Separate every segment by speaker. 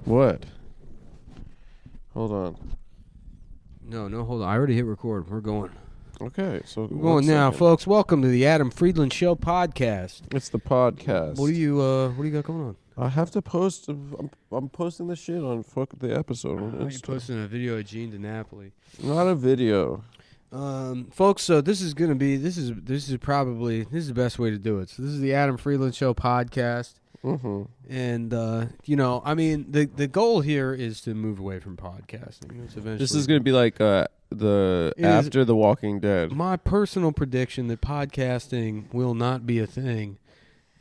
Speaker 1: What? Hold on.
Speaker 2: No, hold on. I already hit record. We're going.
Speaker 1: Okay, so
Speaker 2: We're going now, folks. Welcome to the Adam Friedland Show podcast.
Speaker 1: It's the podcast.
Speaker 2: What do you got going on?
Speaker 1: I have to post. I'm posting the shit on the episode on
Speaker 2: Are
Speaker 1: Insta.
Speaker 2: you posting a video of Gene to Napoli?
Speaker 1: Not a video.
Speaker 2: Folks, so this is gonna be this is the best way to do it. So this is the Adam Friedland Show podcast.
Speaker 1: Mm-hmm.
Speaker 2: And I mean, the goal here is to move away from podcasting. It's eventually,
Speaker 1: This is going to be like after The Walking Dead.
Speaker 2: My personal prediction that podcasting will not be a thing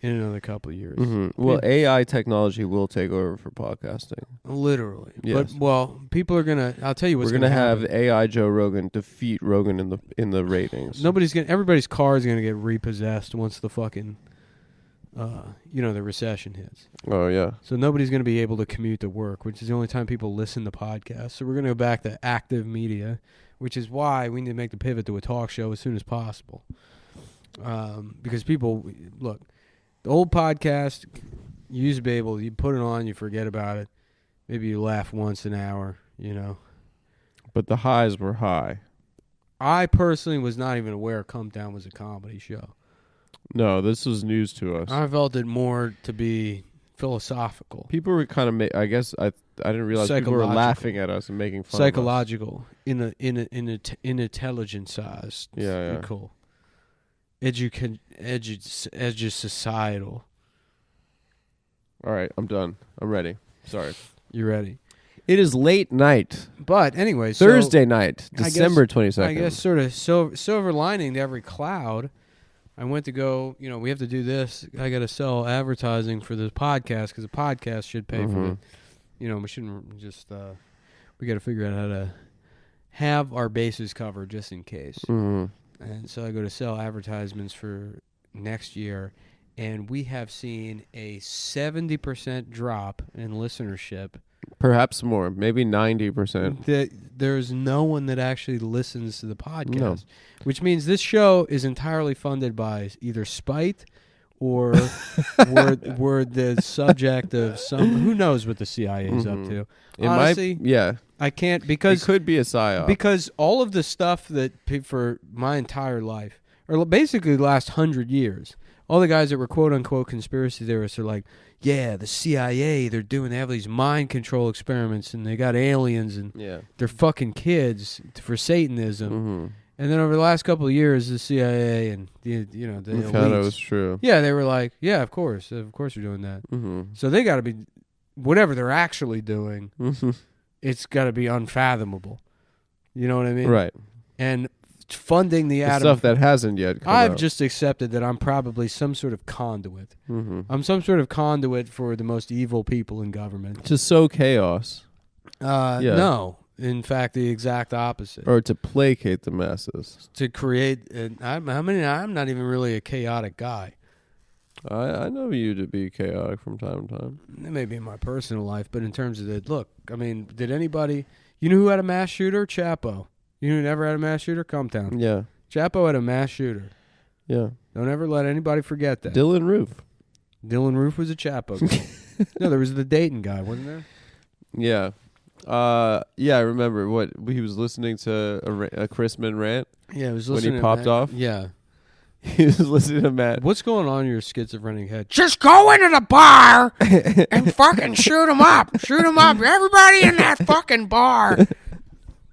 Speaker 2: in another couple of years.
Speaker 1: Mm-hmm. Well, AI technology will take over for podcasting.
Speaker 2: Literally.
Speaker 1: Yes.
Speaker 2: But people are gonna. I'll tell you what's
Speaker 1: We're gonna have
Speaker 2: happen.
Speaker 1: AI Joe Rogan defeat Rogan in the ratings.
Speaker 2: Everybody's car is gonna get repossessed once the fucking the recession hits.
Speaker 1: Oh yeah.
Speaker 2: So nobody's going to be able to commute to work, which is the only time people listen to podcasts. So we're going to go back to active media, which is why we need to make the pivot to a talk show as soon as possible. Because people, look, the old podcast, you used to be able, you put it on, you forget about it. Maybe you laugh once an hour,
Speaker 1: But the highs were high.
Speaker 2: I personally was not even aware Cumtown was a comedy show.
Speaker 1: No, this was news to us.
Speaker 2: I felt it more to be philosophical.
Speaker 1: People were kind of, I guess, I didn't realize people were laughing at us and making fun
Speaker 2: psychological, of us. in intelligence size.
Speaker 1: Yeah.
Speaker 2: Cool. Societal.
Speaker 1: All right, I'm done. I'm ready. Sorry.
Speaker 2: You ready?
Speaker 1: It is late night.
Speaker 2: But anyway,
Speaker 1: Thursday night, December 22nd.
Speaker 2: I guess sort of silver lining to every cloud. I went to go, we have to do this. I got to sell advertising for this podcast because the podcast should pay for it. We shouldn't just, we got to figure out how to have our bases covered just in case.
Speaker 1: Mm-hmm.
Speaker 2: And so I go to sell advertisements for next year, and we have seen a 70% drop in listenership.
Speaker 1: Perhaps more, maybe 90%.
Speaker 2: There's no one that actually listens to the podcast, which means this show is entirely funded by either spite or we're the subject of some. Who knows what the CIA is up to? Honestly, I can't because
Speaker 1: it could be a psyop.
Speaker 2: Because all of the stuff that for my entire life, or basically the last 100 years, all the guys that were quote unquote conspiracy theorists are like, yeah, the CIA, they have these mind control experiments and they got aliens and they're fucking kids for Satanism.
Speaker 1: Mm-hmm.
Speaker 2: And then over the last couple of years, the CIA and the elites,
Speaker 1: kind of was true.
Speaker 2: Yeah, they were like, yeah, of course you're doing that.
Speaker 1: Mm-hmm.
Speaker 2: So they got to be, whatever they're actually doing, it's got to be unfathomable. You know what I mean?
Speaker 1: Right.
Speaker 2: And funding the
Speaker 1: stuff that hasn't yet come
Speaker 2: I've
Speaker 1: out.
Speaker 2: just accepted that I'm probably some sort of conduit.
Speaker 1: Mm-hmm.
Speaker 2: I'm some sort of conduit for the most evil people in government.
Speaker 1: To sow chaos.
Speaker 2: No. In fact, the exact opposite.
Speaker 1: Or to placate the masses.
Speaker 2: To create... I'm not even really a chaotic guy.
Speaker 1: I know you to be chaotic from time to time.
Speaker 2: It may be in my personal life, but in terms of did anybody... You know who had a mass shooter? Chapo. You know who never had a mass shooter? Cumtown.
Speaker 1: Yeah.
Speaker 2: Chapo had a mass shooter.
Speaker 1: Yeah.
Speaker 2: Don't ever let anybody forget that.
Speaker 1: Dylan Roof.
Speaker 2: Dylan Roof was a Chapo guy. No, there was the Dayton guy, wasn't there?
Speaker 1: Yeah. I remember what he was listening to a Chrisman rant.
Speaker 2: Yeah, he was listening
Speaker 1: when he popped off.
Speaker 2: Yeah.
Speaker 1: He was listening to Matt.
Speaker 2: What's going on in your schizophrenic head? Just go into the bar and fucking shoot him up. Shoot him up. Everybody in that fucking bar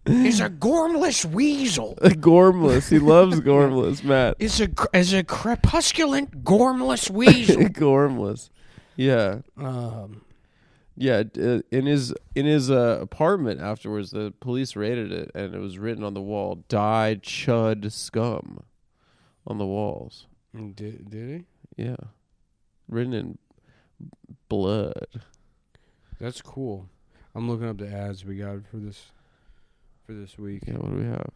Speaker 2: is a gormless weasel.
Speaker 1: Gormless. He loves gormless, Matt.
Speaker 2: Is a crepusculent gormless weasel.
Speaker 1: Gormless. Yeah. Yeah. In his apartment afterwards, the police raided it, and it was written on the wall, "Die chud scum," on the walls.
Speaker 2: Did he?
Speaker 1: Yeah. Written in blood.
Speaker 2: That's cool. I'm looking up the ads we got for this week.
Speaker 1: Yeah, what do we have?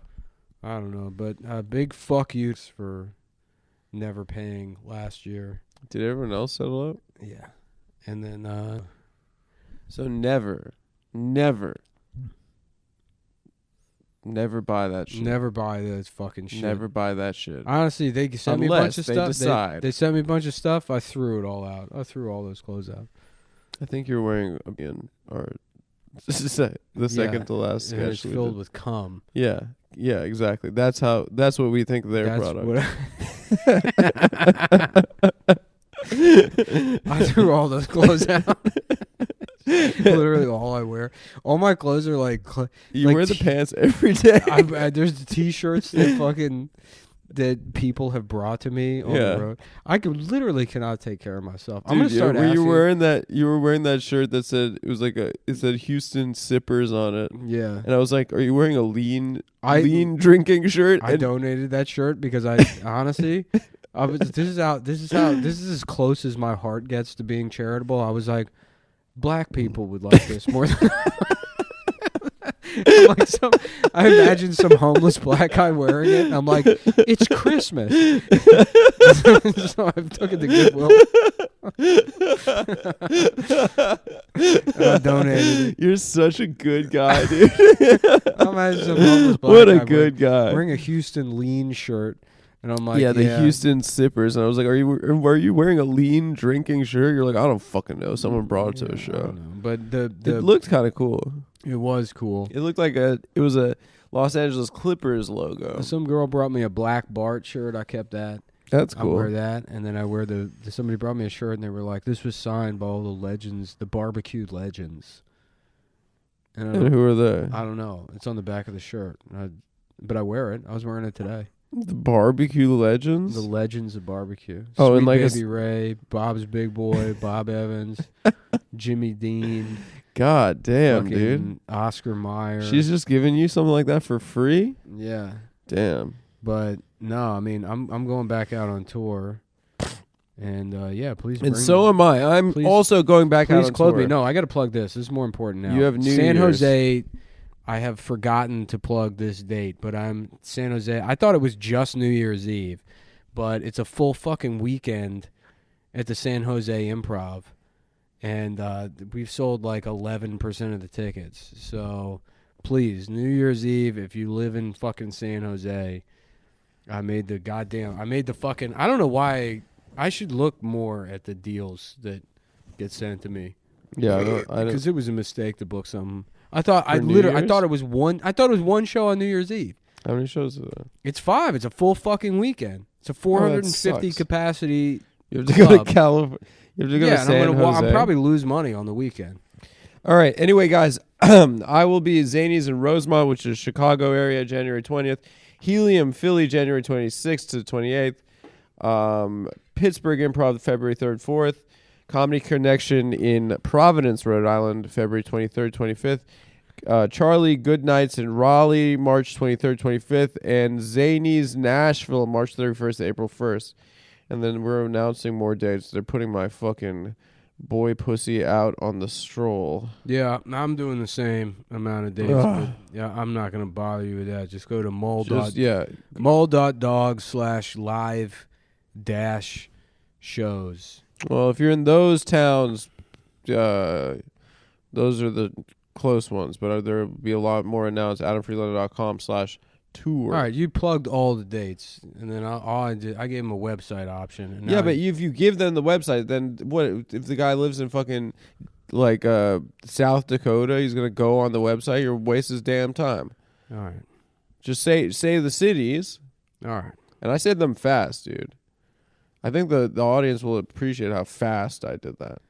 Speaker 2: I don't know, but big fuck you for never paying last year.
Speaker 1: Did everyone else settle up?
Speaker 2: Yeah. And then
Speaker 1: so never buy that shit.
Speaker 2: Never buy that fucking shit.
Speaker 1: Never buy that shit.
Speaker 2: Honestly, they sent me a bunch of stuff. They sent me a bunch of stuff. I threw it all out. I threw all those clothes out.
Speaker 1: I think you're wearing the second to last
Speaker 2: and
Speaker 1: sketch.
Speaker 2: it's filled with cum.
Speaker 1: Yeah, exactly. That's what we think of their product.
Speaker 2: I threw all those clothes out. Literally all I wear. All my clothes are like
Speaker 1: you
Speaker 2: like
Speaker 1: wear the pants every day.
Speaker 2: There's the t-shirts that people have brought to me on the road. I literally cannot take care of myself.
Speaker 1: Dude,
Speaker 2: I'm gonna start.
Speaker 1: Were you wearing that? You were wearing that shirt that said it said Houston Sippers on it.
Speaker 2: Yeah,
Speaker 1: and I was like, "Are you wearing a lean drinking shirt?"
Speaker 2: I donated that shirt because I honestly, this is as close as my heart gets to being charitable. I was like, black people would like this more than. I imagine some homeless black guy wearing it. And I'm like, it's Christmas. So I took it to Goodwill. I donated it.
Speaker 1: You're such a good guy, dude.
Speaker 2: I imagine some homeless black
Speaker 1: what
Speaker 2: guy
Speaker 1: a good guy.
Speaker 2: wearing a Houston lean shirt. And I'm like,
Speaker 1: the Houston Sippers. And I was like, are you wearing a lean drinking shirt? You're like, I don't fucking know. Someone brought it to a show.
Speaker 2: I don't know. But
Speaker 1: it looked kind of cool.
Speaker 2: It was cool.
Speaker 1: It looked like it was a Los Angeles Clippers logo.
Speaker 2: Some girl brought me a Black Bart shirt. I kept that.
Speaker 1: That's cool.
Speaker 2: I wear that, and then I wear somebody brought me a shirt, and they were like, this was signed by all the legends, the barbecue legends.
Speaker 1: And who are they?
Speaker 2: I don't know. It's on the back of the shirt. But I wear it. I was wearing it today.
Speaker 1: The barbecue legends?
Speaker 2: The legends of barbecue.
Speaker 1: Oh,
Speaker 2: Sweet
Speaker 1: and like
Speaker 2: Baby Ray, Bob's Big Boy, Bob Evans, Jimmy Dean.
Speaker 1: God damn, dude.
Speaker 2: Oscar Mayer.
Speaker 1: She's just giving you something like that for free?
Speaker 2: Yeah.
Speaker 1: Damn.
Speaker 2: But no, I mean, I'm going back out on tour. And please.
Speaker 1: And so am I. I'm also going back out on tour.
Speaker 2: Please me. No, I got to plug this. This is more important now.
Speaker 1: You have New
Speaker 2: San
Speaker 1: Year's.
Speaker 2: Jose. I have forgotten to plug this date, but I'm San Jose. I thought it was just New Year's Eve, but it's a full fucking weekend at the San Jose Improv. And we've sold like 11% of the tickets. So please, New Year's Eve, if you live in fucking San Jose, I made the fucking, I don't know why, I should look more at the deals that get sent to me.
Speaker 1: Yeah,
Speaker 2: because it was a mistake to book something. I thought it was one show on New Year's Eve.
Speaker 1: How many shows is it?
Speaker 2: It's 5. It's a full fucking weekend. It's a 450 capacity.
Speaker 1: You have to go to California. You have to go to San Jose.
Speaker 2: I'll probably lose money on the weekend.
Speaker 1: All right. Anyway, guys, I will be at Zanies in Rosemont, which is Chicago area, January 20th. Helium, Philly, January 26th to the 28th. Pittsburgh Improv, February 3rd, 4th. Comedy Connection in Providence, Rhode Island, February 23rd, 25th. Charlie Goodnights in Raleigh, March 23rd, 25th. And Zanies, Nashville, March 31st to April 1st. And then we're announcing more dates. They're putting my fucking boy pussy out on the stroll.
Speaker 2: Yeah, I'm doing the same amount of dates. But yeah, I'm not going to bother you with that. Just go to mall.dog/live-shows.
Speaker 1: Well, if you're in those towns, those are the close ones. But there will be a lot more announced. AdamFriedland.com/tour.
Speaker 2: All right, you plugged all the dates, and then I gave him a website option. And
Speaker 1: yeah, but if you give them the website, then what if the guy lives in fucking like South Dakota? He's gonna go on the website. You're wasting his damn time.
Speaker 2: All right,
Speaker 1: just say the cities.
Speaker 2: All right,
Speaker 1: and I said them fast, dude. I think the audience will appreciate how fast I did that.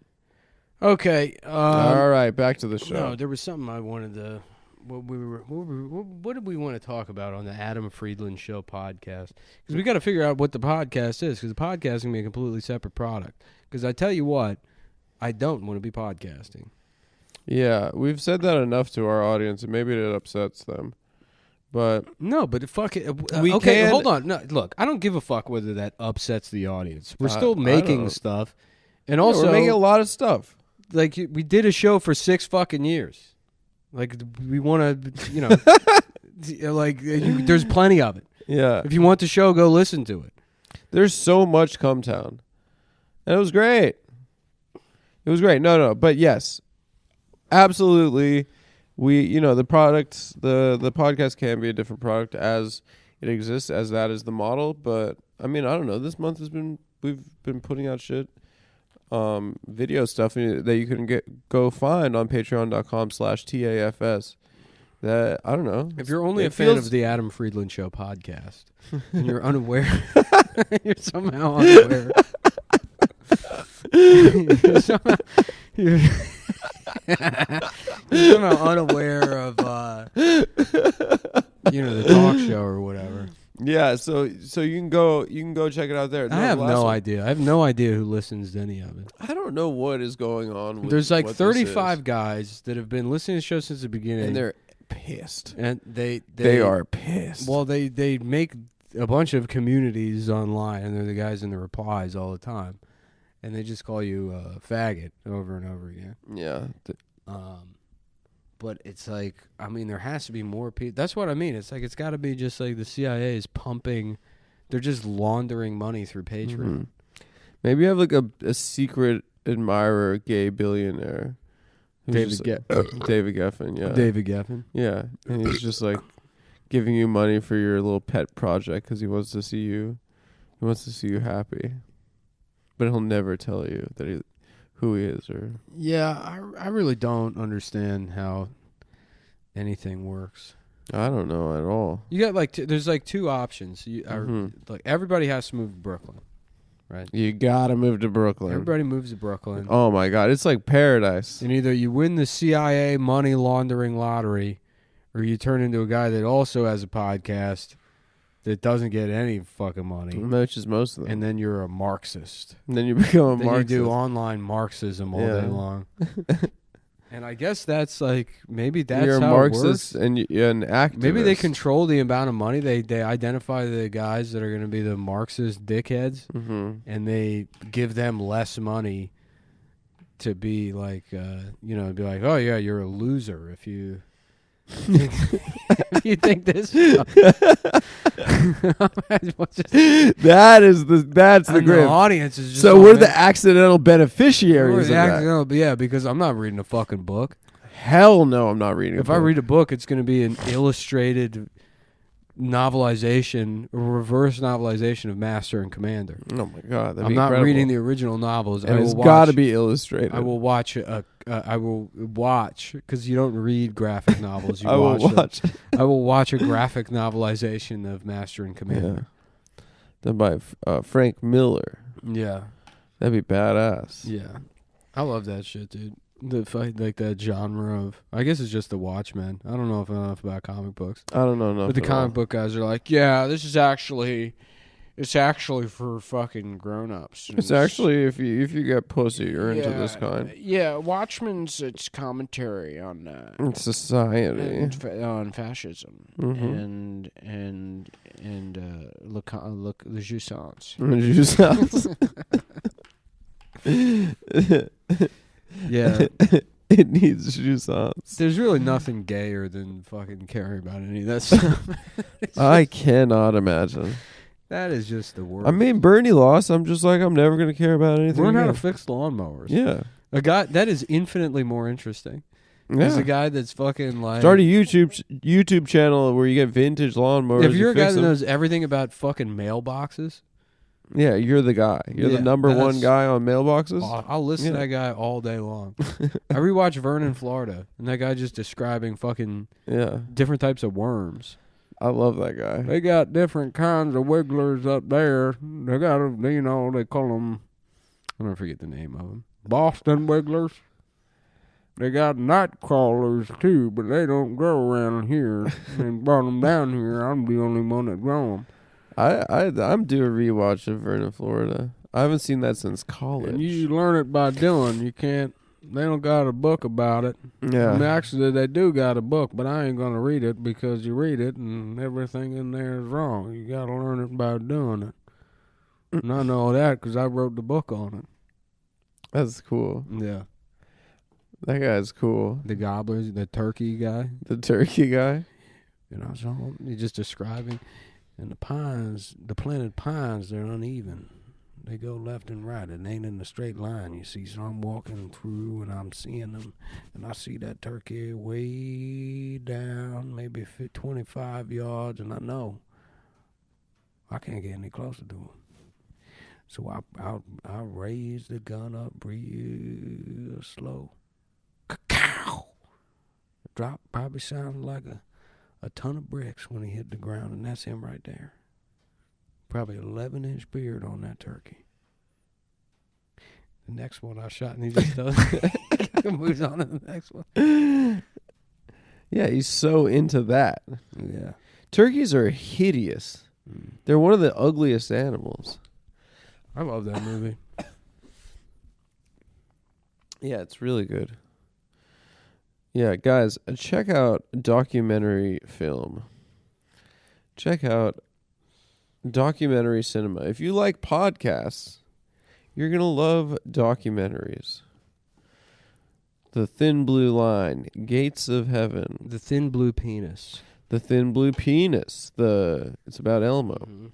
Speaker 2: Okay.
Speaker 1: All right, back to the show.
Speaker 2: No, there was something I wanted to. What did we want to talk about on the Adam Friedland Show podcast? Because we got to figure out what the podcast is. Because the podcast is going to be a completely separate product. Because I tell you what, I don't want to be podcasting.
Speaker 1: Yeah, we've said that enough to our audience, and maybe it upsets them. But
Speaker 2: no, but fuck it.
Speaker 1: Okay,
Speaker 2: hold on. No, look, I don't give a fuck whether that upsets the audience. We're still making stuff, and also
Speaker 1: we're making a lot of stuff.
Speaker 2: Like we did a show for 6 fucking years. Like we want to, there's plenty of it.
Speaker 1: Yeah.
Speaker 2: If you want the show, go listen to it.
Speaker 1: There's so much Cumtown, and it was great. It was great. No, but yes, absolutely. The product, the podcast can be a different product as it exists, as that is the model. But I mean, I don't know. This month we've been putting out shit. video stuff that you can go find on patreon.com/TAFS. That I don't know.
Speaker 2: If you're only a fan of the Adam Friedland Show podcast and you're unaware, you're somehow unaware. you're somehow unaware of the talk show or whatever.
Speaker 1: Yeah, so you can go check it out there.
Speaker 2: I have no idea. I have no idea who listens to any of it.
Speaker 1: I don't know what is going on.
Speaker 2: There's like 35 guys that have been listening to the show since the beginning,
Speaker 1: and they're pissed.
Speaker 2: And they
Speaker 1: are pissed.
Speaker 2: Well, they make a bunch of communities online, and they're the guys in the replies all the time, and they just call you faggot over and over again.
Speaker 1: Yeah.
Speaker 2: But it's like, I mean, there has to be more people. That's what I mean. It's like it's got to be just like the CIA is pumping. They're just laundering money through Patreon.
Speaker 1: Mm-hmm. Maybe you have like a secret admirer, gay billionaire.
Speaker 2: David
Speaker 1: Geffen, yeah.
Speaker 2: David Geffen.
Speaker 1: Yeah, and he's just like giving you money for your little pet project because he wants to see you. He wants to see you happy, but he'll never tell you that who he is or.
Speaker 2: Yeah, I really don't understand how anything works.
Speaker 1: I don't know at all.
Speaker 2: You got like there's like two options. Like everybody has to move to Brooklyn. Right.
Speaker 1: You gotta move to Brooklyn.
Speaker 2: Everybody moves to Brooklyn.
Speaker 1: Oh my God, it's like paradise.
Speaker 2: And either you win the CIA money laundering lottery, or you turn into a guy that also has a podcast that doesn't get any fucking money.
Speaker 1: Which is most of them.
Speaker 2: And then you're a Marxist.
Speaker 1: And then you become a Marxist.
Speaker 2: You do online Marxism all day long. And I guess that's like, maybe that's
Speaker 1: you're
Speaker 2: how
Speaker 1: a Marxist
Speaker 2: it works.
Speaker 1: and you're an activist.
Speaker 2: Maybe they control the amount of money. They identify the guys that are going to be the Marxist dickheads, and they give them less money to be like, be like, oh yeah, you're a loser if you if you think this.
Speaker 1: That's the grip.
Speaker 2: The audience is just
Speaker 1: so we're the accidental beneficiaries.
Speaker 2: Yeah, because I'm not reading a fucking book.
Speaker 1: Hell no, I'm not reading.
Speaker 2: If I read a book, it's going to be an illustrated novelization, a reverse novelization of Master and Commander.
Speaker 1: Oh my God,
Speaker 2: I'm not reading the original novels.
Speaker 1: And it's got to be illustrated.
Speaker 2: I will watch because you don't read graphic novels. I will watch a graphic novelization of Master and Commander.
Speaker 1: Yeah. Done by Frank Miller.
Speaker 2: Yeah,
Speaker 1: that'd be badass.
Speaker 2: Yeah, I love that shit, dude. The fight, like that genre of, I guess it's just the Watchmen. I don't know enough about comic books.
Speaker 1: I don't know enough.
Speaker 2: But the comic book guys are like, yeah, it's actually for fucking grown-ups.
Speaker 1: It's actually if you get pussy, you're into this kind.
Speaker 2: Yeah, Watchmen's it's commentary on
Speaker 1: society,
Speaker 2: on fascism, and le jouissance. Yeah.
Speaker 1: It needs jouissance.
Speaker 2: There's really nothing gayer than fucking caring about any of that stuff.
Speaker 1: I cannot imagine.
Speaker 2: That is just the worst.
Speaker 1: I mean, Bernie lost. I'm just like, I'm never going to care about anything.
Speaker 2: Learn how to fix lawnmowers.
Speaker 1: Yeah.
Speaker 2: A guy that is infinitely more interesting. Yeah. There's a guy that's fucking like...
Speaker 1: Start a YouTube channel where you get vintage lawnmowers.
Speaker 2: If you're a guy that knows everything about fucking mailboxes...
Speaker 1: Yeah, you're the guy. You're the number one guy on mailboxes.
Speaker 2: I'll listen to that guy all day long. I rewatch Vernon, Florida, and that guy just describing fucking different types of worms.
Speaker 1: I love that guy.
Speaker 2: They got different kinds of wigglers up there. They got, they call them, I don't forget the name of them, Boston wigglers. They got night crawlers too, but they don't grow around here. They brought them down here. I'm the only one that grow them.
Speaker 1: I'm due a rewatch of Vernon, Florida. I haven't seen that since college.
Speaker 2: And you learn it by doing. You can't. They don't got a book about it.
Speaker 1: Yeah.
Speaker 2: I mean, actually, they do got a book, but I ain't gonna read it because you read it and everything in there is wrong. You gotta learn it by doing it. And I know that because I wrote the book on it.
Speaker 1: That's cool.
Speaker 2: Yeah.
Speaker 1: That guy's cool.
Speaker 2: The gobblers, the turkey guy.
Speaker 1: The turkey guy.
Speaker 2: So he's just describing. And the pines, the planted pines, they're uneven. They go left and right. It ain't in a straight line, you see. So I'm walking through and I'm seeing them. And I see that turkey way down, maybe 25 yards. And I know I can't get any closer to him. So I raised the gun up real slow. Ka-cow! Drop probably sounded like a ton of bricks when he hit the ground, and that's him right there. Probably 11-inch beard on that turkey. The next one I shot, and he just does moves on to the next one.
Speaker 1: Yeah, he's so into that.
Speaker 2: Yeah.
Speaker 1: Turkeys are hideous. They're one of the ugliest animals.
Speaker 2: I love that movie.
Speaker 1: Yeah, it's really good. Yeah, guys, check out documentary film. Check out documentary cinema. If you like podcasts, you're going to love documentaries. The Thin Blue Line, Gates of Heaven.
Speaker 2: The Thin Blue Penis.
Speaker 1: The Thin Blue Penis. It's about Elmo.
Speaker 2: Mm-hmm.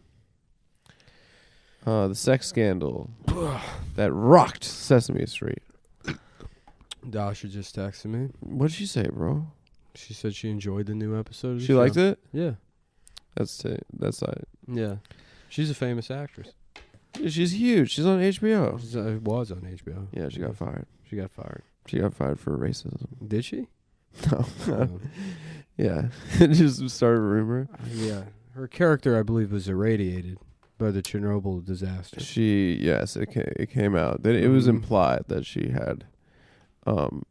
Speaker 1: The sex scandal that rocked Sesame Street.
Speaker 2: Dasha just texted me.
Speaker 1: What'd she say, bro?
Speaker 2: She said she enjoyed the new episode of the
Speaker 1: She
Speaker 2: show.
Speaker 1: liked it?
Speaker 2: Yeah.
Speaker 1: That's it.
Speaker 2: Yeah. She's a famous actress.
Speaker 1: She's huge. She's on HBO.
Speaker 2: She was on HBO.
Speaker 1: Yeah, she got fired.
Speaker 2: She got fired.
Speaker 1: She got fired for racism.
Speaker 2: Did she?
Speaker 1: No. Yeah. It just started a rumor.
Speaker 2: Yeah. Her character, I believe, was irradiated by the Chernobyl disaster.
Speaker 1: It came out that it was implied that she had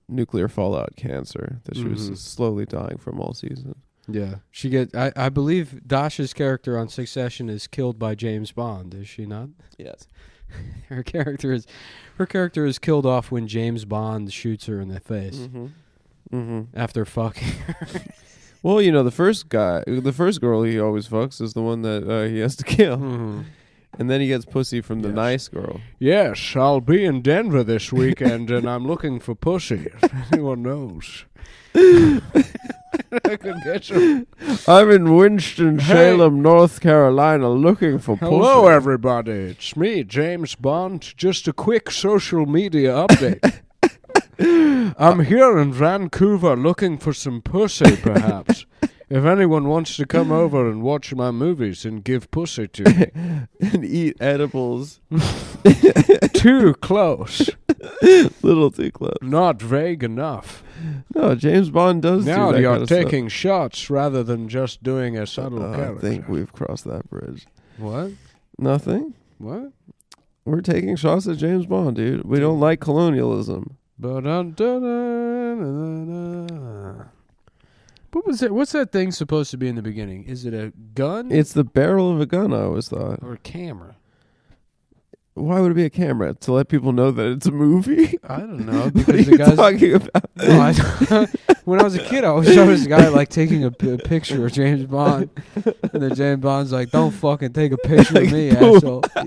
Speaker 1: nuclear fallout cancer that she was slowly dying from all season.
Speaker 2: Yeah. I believe Dasha's character on Succession is killed by James Bond, is she not?
Speaker 1: Yes.
Speaker 2: Her character is killed off when James Bond shoots her in the face after fucking her.
Speaker 1: Well, the first girl he always fucks is the one that he has to kill.
Speaker 2: Mm-hmm.
Speaker 1: And then he gets pussy from the nice girl.
Speaker 2: Yes, I'll be in Denver this weekend, and I'm looking for pussy. If anyone knows. I could get you.
Speaker 1: I'm in Winston-Salem, North Carolina, looking for pussy.
Speaker 2: Hello, everybody. It's me, James Bond. Just a quick social media update. I'm here in Vancouver looking for some pussy, perhaps. If anyone wants to come over and watch my movies and give pussy to me.
Speaker 1: And eat edibles.
Speaker 2: Too close.
Speaker 1: Little too close.
Speaker 2: Not vague enough.
Speaker 1: No, James Bond does
Speaker 2: now
Speaker 1: do that
Speaker 2: you're
Speaker 1: kind of
Speaker 2: taking shots rather than just doing a subtle character.
Speaker 1: I think we've crossed that bridge.
Speaker 2: What?
Speaker 1: Nothing.
Speaker 2: What?
Speaker 1: We're taking shots at James Bond, dude. We don't like colonialism.
Speaker 2: What was it? What's that thing supposed to be in the beginning? Is it a gun?
Speaker 1: It's the barrel of a gun, I always thought.
Speaker 2: Or a camera?
Speaker 1: Why would it be a camera? To let people know that it's a movie?
Speaker 2: I don't know.
Speaker 1: What are you talking about?
Speaker 2: No, when I was a kid, I always saw this guy like taking a picture of James Bond. And then James Bond's like, don't fucking take a picture of me, asshole. Yeah.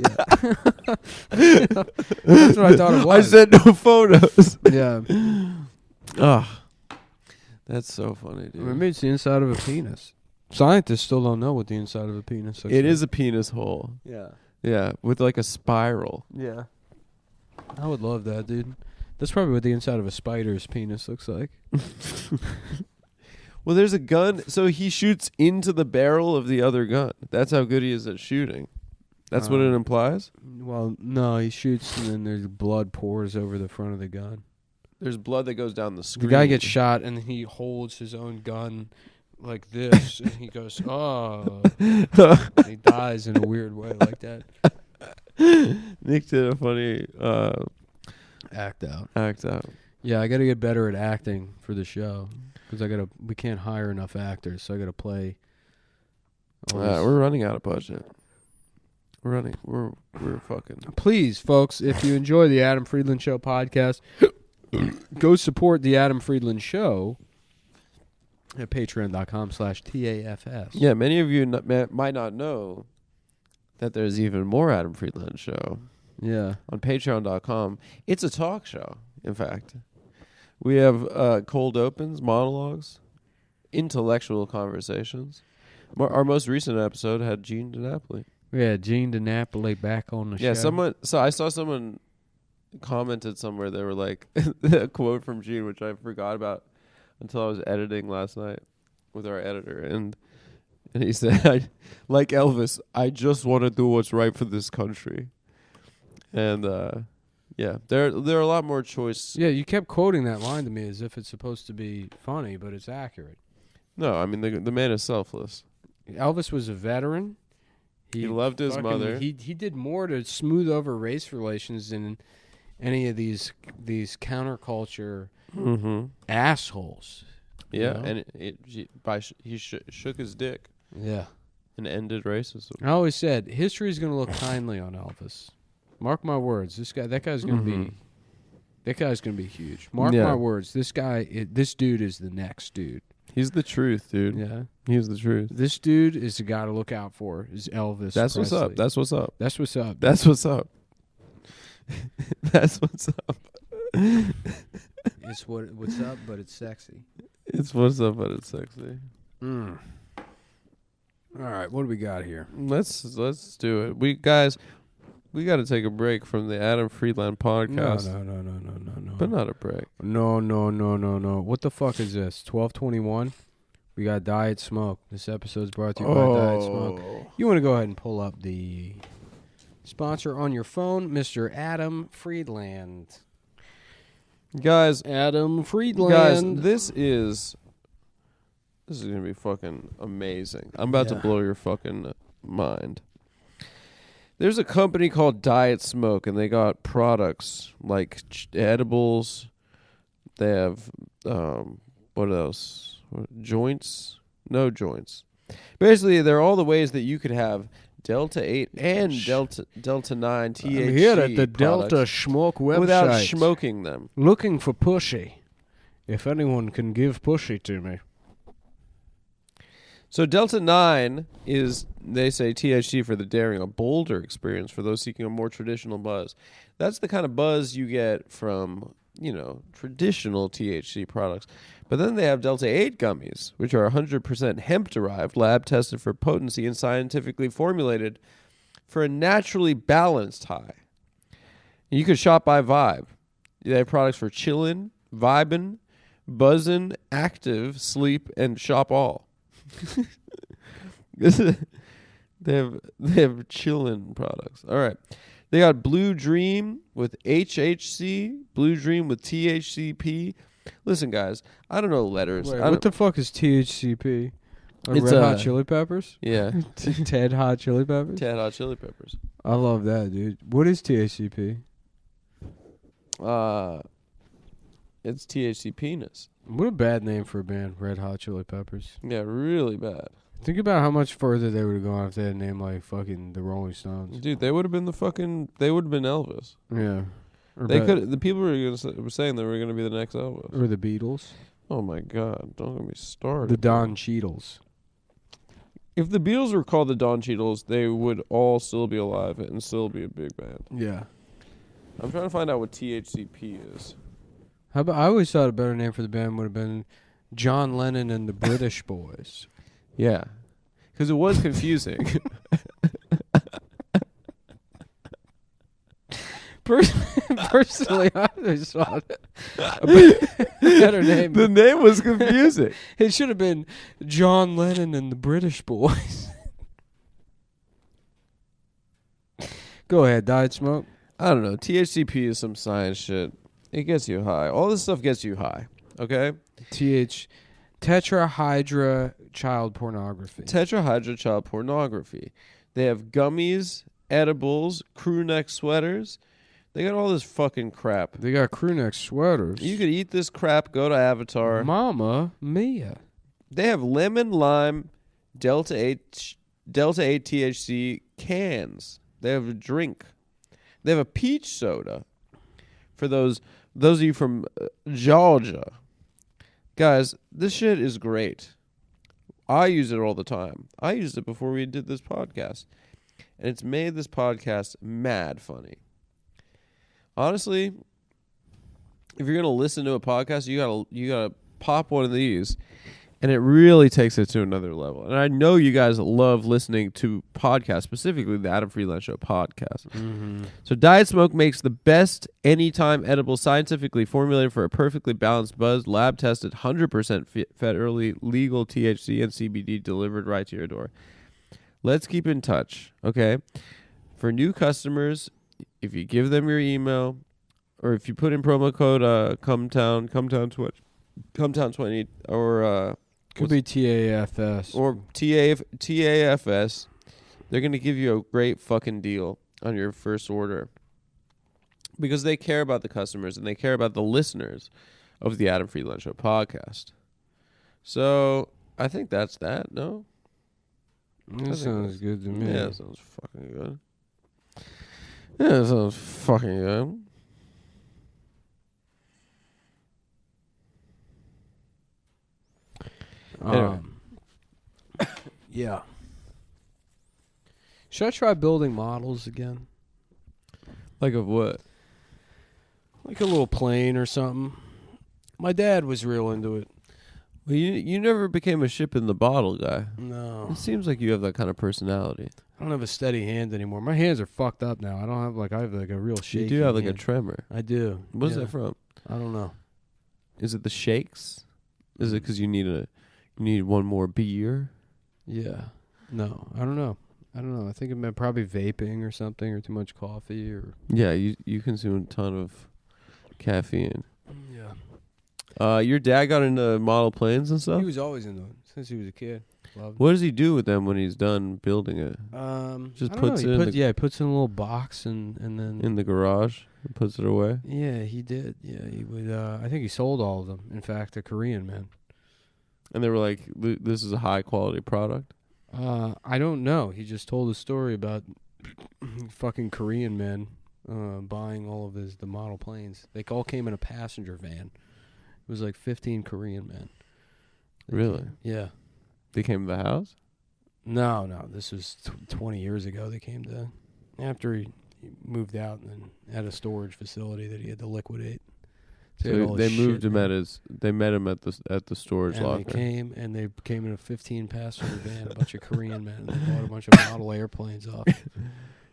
Speaker 2: That's what I thought it was.
Speaker 1: I said no photos.
Speaker 2: Yeah.
Speaker 1: Ugh. That's so funny, dude.
Speaker 2: Maybe it's the inside of a penis. Scientists still don't know what the inside of a penis looks like.
Speaker 1: It is a penis hole.
Speaker 2: Yeah.
Speaker 1: Yeah, with like a spiral.
Speaker 2: Yeah. I would love that, dude. That's probably what the inside of a spider's penis looks like.
Speaker 1: Well, there's a gun. So he shoots into the barrel of the other gun. That's how good he is at shooting. That's what it implies?
Speaker 2: Well, no, he shoots and then there's blood pours over the front of the gun.
Speaker 1: There's blood that goes down the screen.
Speaker 2: The guy gets shot and he holds his own gun like this and he goes, oh. And he dies in a weird way like that.
Speaker 1: Nick did a funny
Speaker 2: Act out. Yeah, I got to get better at acting for the show because we can't hire enough actors, so I got to play.
Speaker 1: We're running out of budget. We're fucking.
Speaker 2: Please, folks, if you enjoy the Adam Friedland Show podcast, go support the Adam Friedland Show at patreon.com/TAFS.
Speaker 1: Yeah, many of you might not know that there's even more Adam Friedland Show.
Speaker 2: Yeah.
Speaker 1: On patreon.com. It's a talk show, in fact. We have cold opens, monologues, intellectual conversations. Our most recent episode had Gene DiNapoli.
Speaker 2: Yeah, Gene DiNapoli back on the show.
Speaker 1: Yeah, I saw someone commented somewhere, they were like, a quote from Gene, which I forgot about until I was editing last night with our editor, and he said, like Elvis, I just want to do what's right for this country. And yeah, there are a lot more choice.
Speaker 2: Yeah, you kept quoting that line to me as if it's supposed to be funny, but it's accurate.
Speaker 1: No, I mean the man is selfless.
Speaker 2: Elvis was a veteran.
Speaker 1: He loved his mother.
Speaker 2: He did more to smooth over race relations than any of these counterculture assholes.
Speaker 1: Yeah, and he shook his dick.
Speaker 2: Yeah,
Speaker 1: and ended racism.
Speaker 2: I always said history is going to look kindly on Elvis. Mark my words. That guy's going to be huge. Mark my words. This dude is the next dude.
Speaker 1: He's the truth, dude.
Speaker 2: Yeah.
Speaker 1: He's the truth.
Speaker 2: This dude is the guy to look out for, is Elvis
Speaker 1: That's
Speaker 2: Presley.
Speaker 1: what's up. That's what's up.
Speaker 2: That's what's up.
Speaker 1: That's what's up. That's what's up.
Speaker 2: It's what's up, but it's sexy.
Speaker 1: It's what's up, but it's sexy.
Speaker 2: All right, what do we got here?
Speaker 1: Let's do it. We got to take a break from the Adam Friedland podcast.
Speaker 2: No.
Speaker 1: But not a break.
Speaker 2: No. What the fuck is this? 12:21. We got Diet Smoke. This episode's brought to you by Diet Smoke. You want to go ahead and pull up the sponsor on your phone, Mr. Adam Friedland.
Speaker 1: Guys,
Speaker 2: Adam Friedland.
Speaker 1: Guys, this is going to be fucking amazing. I'm about to blow your fucking mind. There's a company called Diet Smoke, and they got products like edibles. They have, what else? Joints? No joints. Basically, they're all the ways that you could have Delta 8 and Delta 9 THC
Speaker 2: I'm here at the Delta Smoke website.
Speaker 1: Without smoking them.
Speaker 2: Looking for pussy. If anyone can give pussy to me.
Speaker 1: So Delta 9 is, they say, THC for the daring, a bolder experience for those seeking a more traditional buzz. That's the kind of buzz you get from, traditional THC products. But then they have Delta 8 gummies, which are 100% hemp-derived, lab-tested for potency, and scientifically formulated for a naturally balanced high. You can shop by vibe. They have products for chillin', vibin', buzzin', active, sleep, and shop all. They have chillin' products. All right. They got Blue Dream with HHC, Blue Dream with THCP. Listen, guys, I don't know letters.
Speaker 2: Wait, what the fuck is THCP? It's Red Hot Chili Peppers?
Speaker 1: Yeah.
Speaker 2: Ted Hot Chili Peppers?
Speaker 1: Ted Hot Chili Peppers.
Speaker 2: I love that, dude. What is THCP?
Speaker 1: It's THC penis.
Speaker 2: What a bad name for a band, Red Hot Chili Peppers.
Speaker 1: Yeah, really bad.
Speaker 2: Think about how much further they would have gone if they had a name like fucking the Rolling Stones.
Speaker 1: Dude, they would have been they would have been Elvis.
Speaker 2: Yeah.
Speaker 1: The people were saying they were going to be the next Elvis.
Speaker 2: Or the Beatles.
Speaker 1: Oh my God, don't get me started.
Speaker 2: The Don Cheadles.
Speaker 1: If the Beatles were called the Don Cheadles, they would all still be alive and still be a big band.
Speaker 2: Yeah.
Speaker 1: I'm trying to find out what THCP is.
Speaker 2: How about, I always thought a better name for the band would have been John Lennon and the British Boys.
Speaker 1: Yeah. Because it was confusing.
Speaker 2: Personally, I always thought a better name.
Speaker 1: The name was confusing.
Speaker 2: It should have been John Lennon and the British Boys. Go ahead, Diet Smoke.
Speaker 1: I don't know. THCP is some science shit. It gets you high. All this stuff gets you high. Okay?
Speaker 2: Tetrahydra child pornography.
Speaker 1: Tetrahydra child pornography. They have gummies, edibles, crew neck sweaters. They got all this fucking crap.
Speaker 2: They got crew neck sweaters.
Speaker 1: You could eat this crap, go to Avatar.
Speaker 2: Mama Mia.
Speaker 1: They have lemon, lime, Delta 8 THC cans. They have a drink. They have a peach soda for those of you from Georgia. Guys, this shit is great. I use it all the time. I used it before we did this podcast. And it's made this podcast mad funny. Honestly, if you're going to listen to a podcast, you gotta pop one of these. And it really takes it to another level. And I know you guys love listening to podcasts, specifically the Adam Friedland Show podcast. Mm-hmm. So Diet Smoke makes the best anytime edible, scientifically formulated for a perfectly balanced buzz, lab-tested, 100% federally legal THC and CBD delivered right to your door. Let's keep in touch, okay? For new customers, if you give them your email, or if you put in promo code Cumtown20, or
Speaker 2: could be TAFS
Speaker 1: or TAFS, they're gonna give you a great fucking deal on your first order, because they care about the customers and they care about the listeners of the Adam Friedland Show podcast. So I think that's that. No,
Speaker 2: that sounds good to me.
Speaker 1: Yeah, that sounds fucking good. Yeah, that sounds fucking good. Anyway.
Speaker 2: Yeah. Should I try building models again?
Speaker 1: Like of what?
Speaker 2: Like a little plane or something. My dad was real into it.
Speaker 1: Well, you never became a ship in the bottle guy.
Speaker 2: No.
Speaker 1: It seems like you have that kind of personality.
Speaker 2: I don't have a steady hand anymore. My hands are fucked up now. I have like a real shake.
Speaker 1: You do have like a tremor.
Speaker 2: I do.
Speaker 1: What is that from?
Speaker 2: I don't know.
Speaker 1: Is it the shakes? Is it because you need one more beer?
Speaker 2: Yeah. No, I don't know. I think it meant probably vaping or something, or too much coffee, or
Speaker 1: Yeah, you consume a ton of caffeine.
Speaker 2: yeah.
Speaker 1: Your dad got into model planes and stuff?
Speaker 2: He was always into it since he was a kid. Loved
Speaker 1: What does he do with them when he's done building it? Just
Speaker 2: I don't
Speaker 1: puts
Speaker 2: know.
Speaker 1: it in
Speaker 2: He puts it in a little box and then
Speaker 1: in the garage and puts it away?
Speaker 2: Yeah, he did. Yeah, he would. I think he sold all of them. In fact, a Korean man.
Speaker 1: And they were like, this is a high quality product?
Speaker 2: I don't know. He just told a story about fucking Korean men buying all of the model planes. They all came in a passenger van. It was like 15 Korean men.
Speaker 1: Really?
Speaker 2: Yeah.
Speaker 1: They came to the house?
Speaker 2: No. This was 20 years ago. They came after he moved out and then had a storage facility that he had to liquidate.
Speaker 1: So they moved him they met him at the storage
Speaker 2: and
Speaker 1: locker.
Speaker 2: They came in a 15 passenger van, a bunch of Korean men, and they bought a bunch of model airplanes off.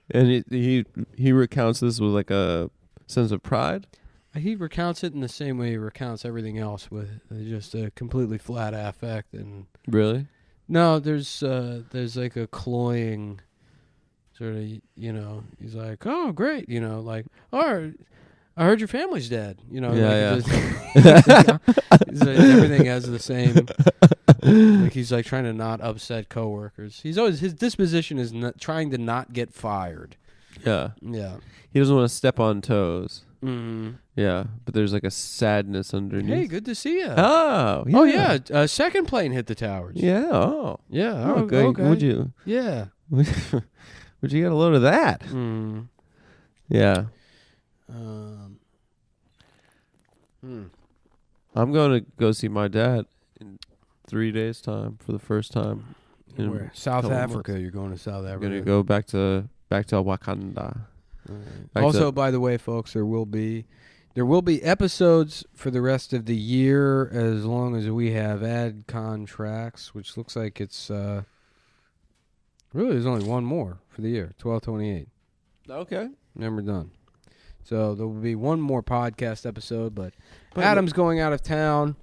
Speaker 1: And he recounts this with like a sense of pride?
Speaker 2: He recounts it in the same way he recounts everything else, with just a completely flat affect. And
Speaker 1: Really?
Speaker 2: no, there's like a cloying sort of, he's like, oh great, like, all right, I heard your family's dead,
Speaker 1: Yeah.
Speaker 2: He's like, everything has the same. Like he's like trying to not upset coworkers. His disposition is trying to not get fired.
Speaker 1: Yeah.
Speaker 2: Yeah.
Speaker 1: He doesn't want to step on toes.
Speaker 2: Mm-hmm.
Speaker 1: Yeah, but there's like a sadness underneath.
Speaker 2: Hey, good to see you.
Speaker 1: Oh, yeah.
Speaker 2: Oh yeah, second plane hit the towers.
Speaker 1: Yeah. Oh.
Speaker 2: Yeah.
Speaker 1: Oh, good.
Speaker 2: Okay.
Speaker 1: Would you?
Speaker 2: Yeah.
Speaker 1: Would you get a load of that?
Speaker 2: Mm.
Speaker 1: Yeah. I'm going to go see my dad in 3 days' time for the first time.
Speaker 2: Where? South Africa. You're going to South Africa.
Speaker 1: I'm going to go back to Wakanda.
Speaker 2: Also, by the way, folks, there will be episodes for the rest of the year as long as we have ad contracts, which looks like it's really there's only one more for the year, 12/28.
Speaker 1: Okay.
Speaker 2: Then we're done. So there will be one more podcast episode, but Adam's going out of town.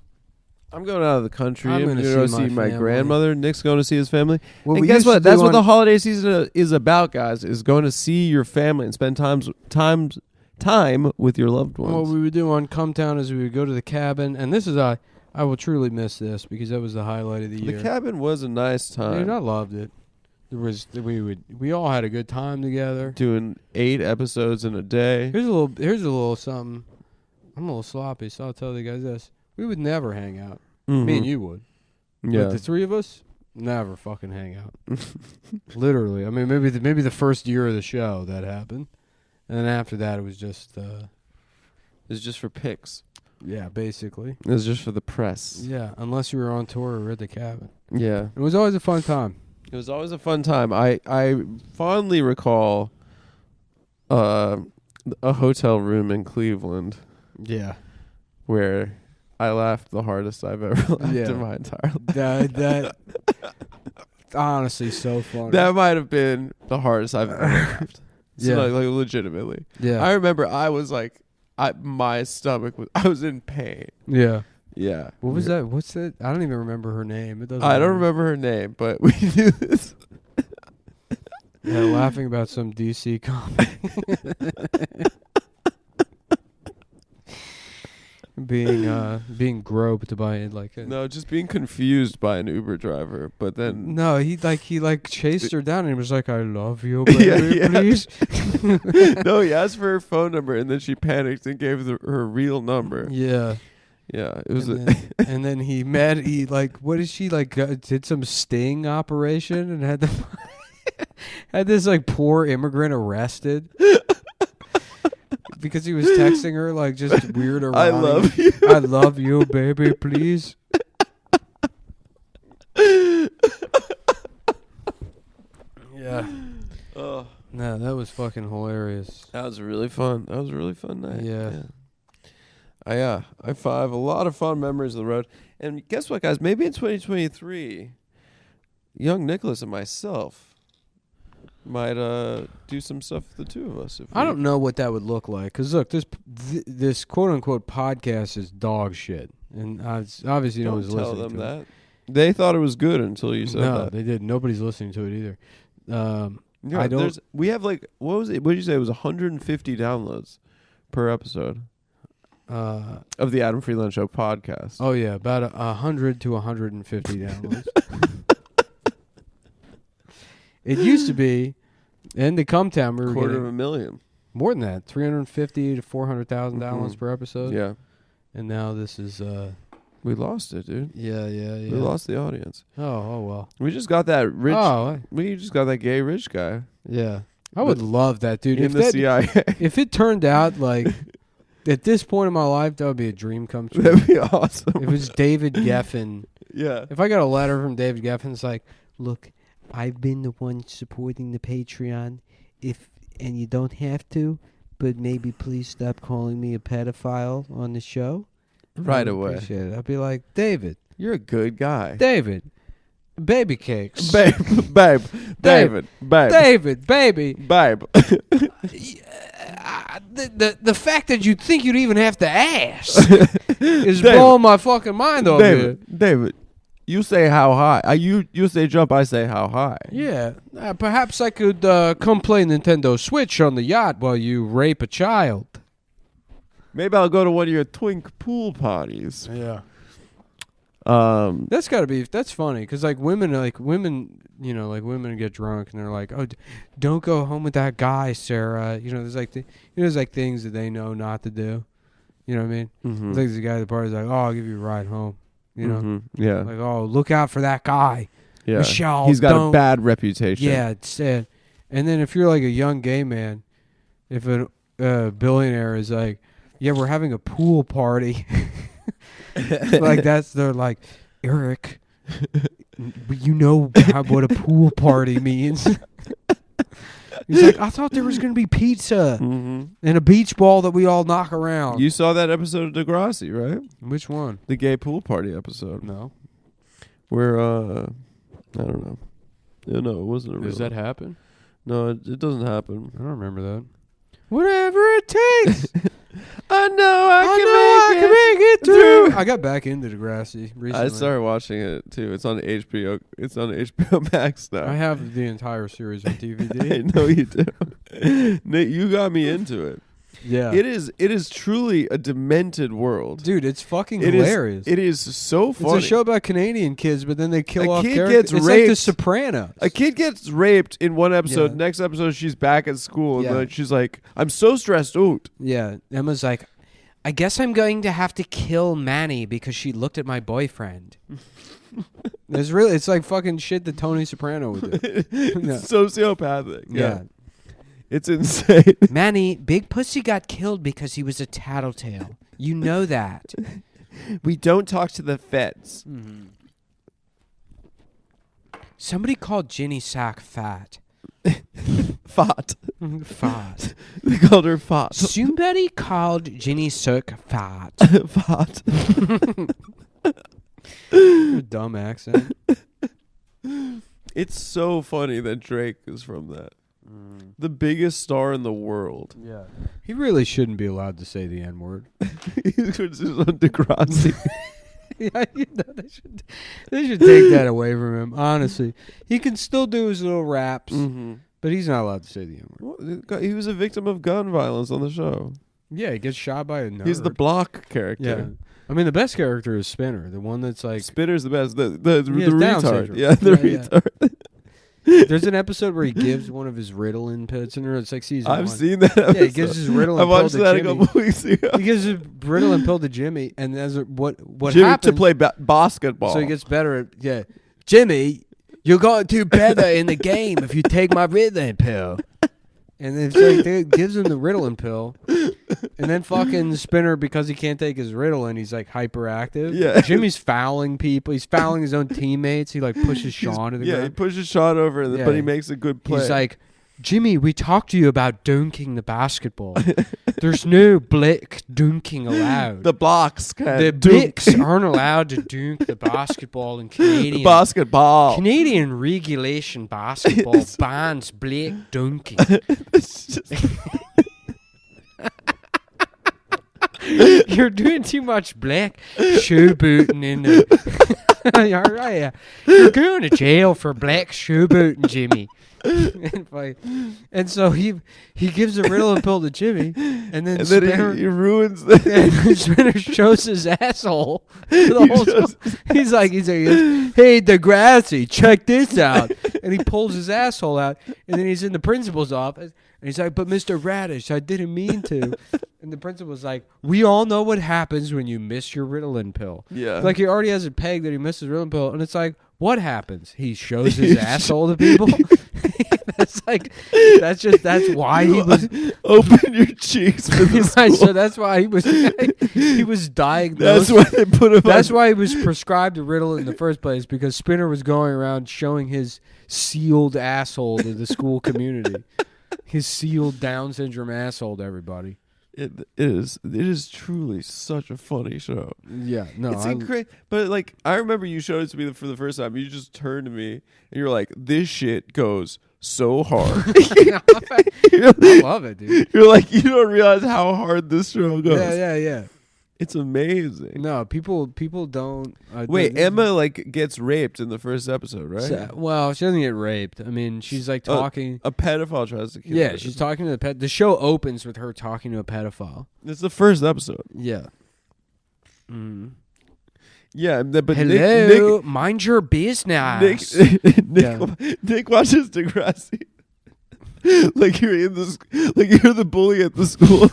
Speaker 1: I'm going out of the country.
Speaker 2: I'm
Speaker 1: going to go see my grandmother. Nick's going to see his family.
Speaker 2: Well,
Speaker 1: and guess what? That's what the holiday season is about, guys, is going to see your family and spend time with your loved ones.
Speaker 2: What we would do on Cumtown is we would go to the cabin, and this is I will truly miss this because that was the highlight of the year.
Speaker 1: The cabin was a nice time.
Speaker 2: Dude, I loved it. We all had a good time together.
Speaker 1: Doing 8 episodes in a day.
Speaker 2: Here's a little something. I'm a little sloppy, so I'll tell the guys this. We would never hang out.
Speaker 1: Mm-hmm.
Speaker 2: Me and you would.
Speaker 1: Yeah.
Speaker 2: But the three of us, never fucking hang out. Literally. I mean, maybe the first year of the show that happened. And then after that, it was just...
Speaker 1: it's just for pics.
Speaker 2: Yeah, basically.
Speaker 1: It was just for the press.
Speaker 2: Yeah, unless you were on tour or at the cabin.
Speaker 1: Yeah.
Speaker 2: It was always a fun time.
Speaker 1: It was always a fun time. I fondly recall a hotel room in Cleveland.
Speaker 2: Yeah.
Speaker 1: Where I laughed the hardest I've ever laughed in my entire life.
Speaker 2: That honestly so funny.
Speaker 1: That might have been the hardest I've ever laughed. So
Speaker 2: Yeah.
Speaker 1: like legitimately.
Speaker 2: Yeah.
Speaker 1: I remember I was like, my stomach I was in pain.
Speaker 2: Yeah.
Speaker 1: Yeah.
Speaker 2: What was that? What's that? I don't even remember her name. It doesn't
Speaker 1: I don't
Speaker 2: matter.
Speaker 1: remember her name, but we knew this.
Speaker 2: Yeah, laughing about some DC comic. being groped by like
Speaker 1: No, just being confused by an Uber driver, but then
Speaker 2: no, he chased her down and he was like, "I love you, baby, please."
Speaker 1: No, he asked for her phone number and then she panicked and gave her real number.
Speaker 2: Yeah,
Speaker 1: Yeah, it was.
Speaker 2: And then he what did she did some sting operation and had had this like poor immigrant arrested. Because he was texting her just weird or
Speaker 1: I love you.
Speaker 2: I love you, baby, please. Yeah.
Speaker 1: Oh.
Speaker 2: No, that was fucking hilarious.
Speaker 1: That was really fun. That was a really fun night.
Speaker 2: Yeah.
Speaker 1: I have a lot of fun memories of the road. And guess what, guys? Maybe in 2023, young Nicholas and myself might do some stuff with the two of us.
Speaker 2: I don't know what that would look like. Because, look, this quote-unquote podcast is dog shit. And obviously no one's listening to it.
Speaker 1: Don't tell them that. They thought it was good until you said that.
Speaker 2: No, they didn't. Nobody's listening to it either.
Speaker 1: Yeah,
Speaker 2: I don't...
Speaker 1: We have what was it? What did you say? It was 150 downloads per episode of the Adam Friedland Show podcast.
Speaker 2: Oh, yeah. About 100 to 150 downloads. It used to be, in the Cumtown, we were getting
Speaker 1: 250,000.
Speaker 2: more than that, 350 to 400,000 downloads per episode.
Speaker 1: Yeah,
Speaker 2: and now this is.
Speaker 1: We lost it, dude.
Speaker 2: Yeah.
Speaker 1: We lost the audience.
Speaker 2: Oh well.
Speaker 1: We just got that rich.
Speaker 2: Oh,
Speaker 1: we just got that gay rich guy.
Speaker 2: Yeah, I would love that, dude.
Speaker 1: In the CIA.
Speaker 2: If it turned out like at this point in my life, that would be a dream come true.
Speaker 1: That'd be awesome.
Speaker 2: It was David Geffen.
Speaker 1: Yeah.
Speaker 2: If I got a letter from David Geffen, it's like, look, I've been the one supporting the Patreon. And you don't have to, but maybe please stop calling me a pedophile on the show.
Speaker 1: Right away.
Speaker 2: Appreciate it. I'd be like, David.
Speaker 1: You're a good guy.
Speaker 2: David. Baby cakes.
Speaker 1: Babe. David. Babe.
Speaker 2: David. Baby.
Speaker 1: Babe.
Speaker 2: The fact that you'd think you'd even have to ask is blowing my fucking mind over here.
Speaker 1: David. You say how high. You say jump, I say how high.
Speaker 2: Yeah. Perhaps I could come play Nintendo Switch on the yacht while you rape a child.
Speaker 1: Maybe I'll go to one of your twink pool parties.
Speaker 2: Yeah. That's funny because women get drunk and they're like, oh, don't go home with that guy, Sarah. There's things that they know not to do. You know what I mean?
Speaker 1: Mm-hmm.
Speaker 2: There's the guy at the party's like, oh, I'll give you a ride home. You know?
Speaker 1: Mm-hmm. Yeah.
Speaker 2: Like, oh, look out for that guy.
Speaker 1: Yeah.
Speaker 2: Michelle,
Speaker 1: he's got a bad reputation.
Speaker 2: Yeah, it's sad. And then if you're like a young gay man, if a billionaire is like, yeah, we're having a pool party. They're like, Eric, you know what a pool party means. He's like, I thought there was going to be pizza and a beach ball that we all knock around.
Speaker 1: You saw that episode of Degrassi, right?
Speaker 2: Which one?
Speaker 1: The gay pool party episode.
Speaker 2: No.
Speaker 1: Where, I don't know. Yeah, no, it wasn't a real.
Speaker 2: Does that happen?
Speaker 1: No, it doesn't happen.
Speaker 2: I don't remember that. Whatever it takes.
Speaker 1: I know I can
Speaker 2: make it through. I got back into Degrassi recently.
Speaker 1: I started watching it too. It's on HBO. It's on HBO Max now.
Speaker 2: I have the entire series on DVD.
Speaker 1: I know you do. Nate, you got me into it.
Speaker 2: Yeah.
Speaker 1: It is truly a demented world.
Speaker 2: Dude, it's fucking hilarious.
Speaker 1: It is so funny.
Speaker 2: It's a show about Canadian kids, but then they kill off characters.
Speaker 1: Gets
Speaker 2: it's
Speaker 1: raped.
Speaker 2: Like The Sopranos.
Speaker 1: A kid gets raped in one episode.
Speaker 2: Yeah.
Speaker 1: Next episode, she's back at school. And she's like, I'm so stressed out.
Speaker 2: Yeah. Emma's like, I guess I'm going to have to kill Manny because she looked at my boyfriend. It's like fucking shit that Tony Soprano would do.
Speaker 1: It's sociopathic.
Speaker 2: Yeah.
Speaker 1: It's insane.
Speaker 2: Manny, Big Pussy got killed because he was a tattletale. You know that.
Speaker 1: We don't talk to the feds.
Speaker 2: Mm-hmm. Somebody called Ginny Sack fat.
Speaker 1: Fat.
Speaker 2: Fat.
Speaker 1: They called her fat.
Speaker 2: Somebody called Ginny Sack fat.
Speaker 1: Fat.
Speaker 2: Dumb accent.
Speaker 1: It's so funny that Drake is from that. The biggest star in the world.
Speaker 2: Yeah. He really shouldn't be allowed to say the N-word.
Speaker 1: He's just on Degrassi.
Speaker 2: Yeah, they should take that away from him, honestly. He can still do his little raps, But he's not allowed to say the N-word.
Speaker 1: Well, he was a victim of gun violence on the show.
Speaker 2: Yeah, he gets shot by a nerd.
Speaker 1: He's the block character.
Speaker 2: Yeah. I mean, the best character is Spinner, the one that's like...
Speaker 1: Spinner's the best. The
Speaker 2: Down
Speaker 1: retard.
Speaker 2: syndrome.
Speaker 1: Yeah, the retard.
Speaker 2: There's an episode where he gives one of his Ritalin pills. It's like season 1.
Speaker 1: I've seen that episode.
Speaker 2: Yeah, he gives his Ritalin
Speaker 1: I
Speaker 2: pill
Speaker 1: watched
Speaker 2: to
Speaker 1: that
Speaker 2: Jimmy.
Speaker 1: a couple weeks ago.
Speaker 2: He gives his Ritalin pill to Jimmy, and as what
Speaker 1: Jimmy
Speaker 2: happens...
Speaker 1: to play basketball.
Speaker 2: So he gets better at... Yeah. Jimmy, you're going to do better in the game if you take my Ritalin pill. And then so he gives him the Ritalin pill. And then fucking Spinner, because he can't take his Ritalin, he's like hyperactive.
Speaker 1: Yeah.
Speaker 2: Jimmy's fouling people. He's fouling his own teammates. He like pushes Sean to the ground.
Speaker 1: he pushes Sean over, but he makes a good play.
Speaker 2: He's like, Jimmy, we talked to you about dunking the basketball. There's no blick dunking allowed.
Speaker 1: The blocks can't
Speaker 2: The blicks aren't allowed to dunk the basketball in Canadian.
Speaker 1: Basketball.
Speaker 2: Canadian regulation basketball bans blick dunking. You're doing too much black showbooting in the... You're going to jail for black showbooting, Jimmy. And so he gives a Ritalin pill to Jimmy, and then Spinner,
Speaker 1: he ruins the...
Speaker 2: and Spinner shows his asshole. He's like, hey, Degrassi, check this out. And he pulls his asshole out, and then he's in the principal's office, and he's like, but Mr. Radish, I didn't mean to. And the principal's like, we all know what happens when you miss your Ritalin pill. Yeah. Like, he already has a peg that he missed his Ritalin pill, and it's like, what happens? He shows his asshole to people. That's why he was
Speaker 1: open your cheeks for the school.
Speaker 2: So that's why he was diagnosed.
Speaker 1: That's why they put him.
Speaker 2: That's why he was prescribed a Ritalin in the first place, because Spinner was going around showing his sealed asshole to the school community. His sealed Down syndrome asshole to everybody.
Speaker 1: It is truly such a funny show.
Speaker 2: Yeah, no,
Speaker 1: it's incredible. But like, I remember you showed it to me for the first time. You just turned to me and you're like, "This shit goes so hard."
Speaker 2: I love it, dude.
Speaker 1: You're like, you don't realize how hard this show goes.
Speaker 2: Yeah.
Speaker 1: It's amazing.
Speaker 2: No, people don't.
Speaker 1: Wait, Emma like gets raped in the first episode, right?
Speaker 2: Well, she doesn't get raped. I mean, she's like talking.
Speaker 1: A pedophile tries to kill her.
Speaker 2: Yeah, she's talking to the pet. The show opens with her talking to a pedophile.
Speaker 1: It's the first episode.
Speaker 2: Yeah. Mm.
Speaker 1: Yeah, but
Speaker 2: hello, mind your business.
Speaker 1: Nick watches Degrassi. Like you're you're the bully at the school.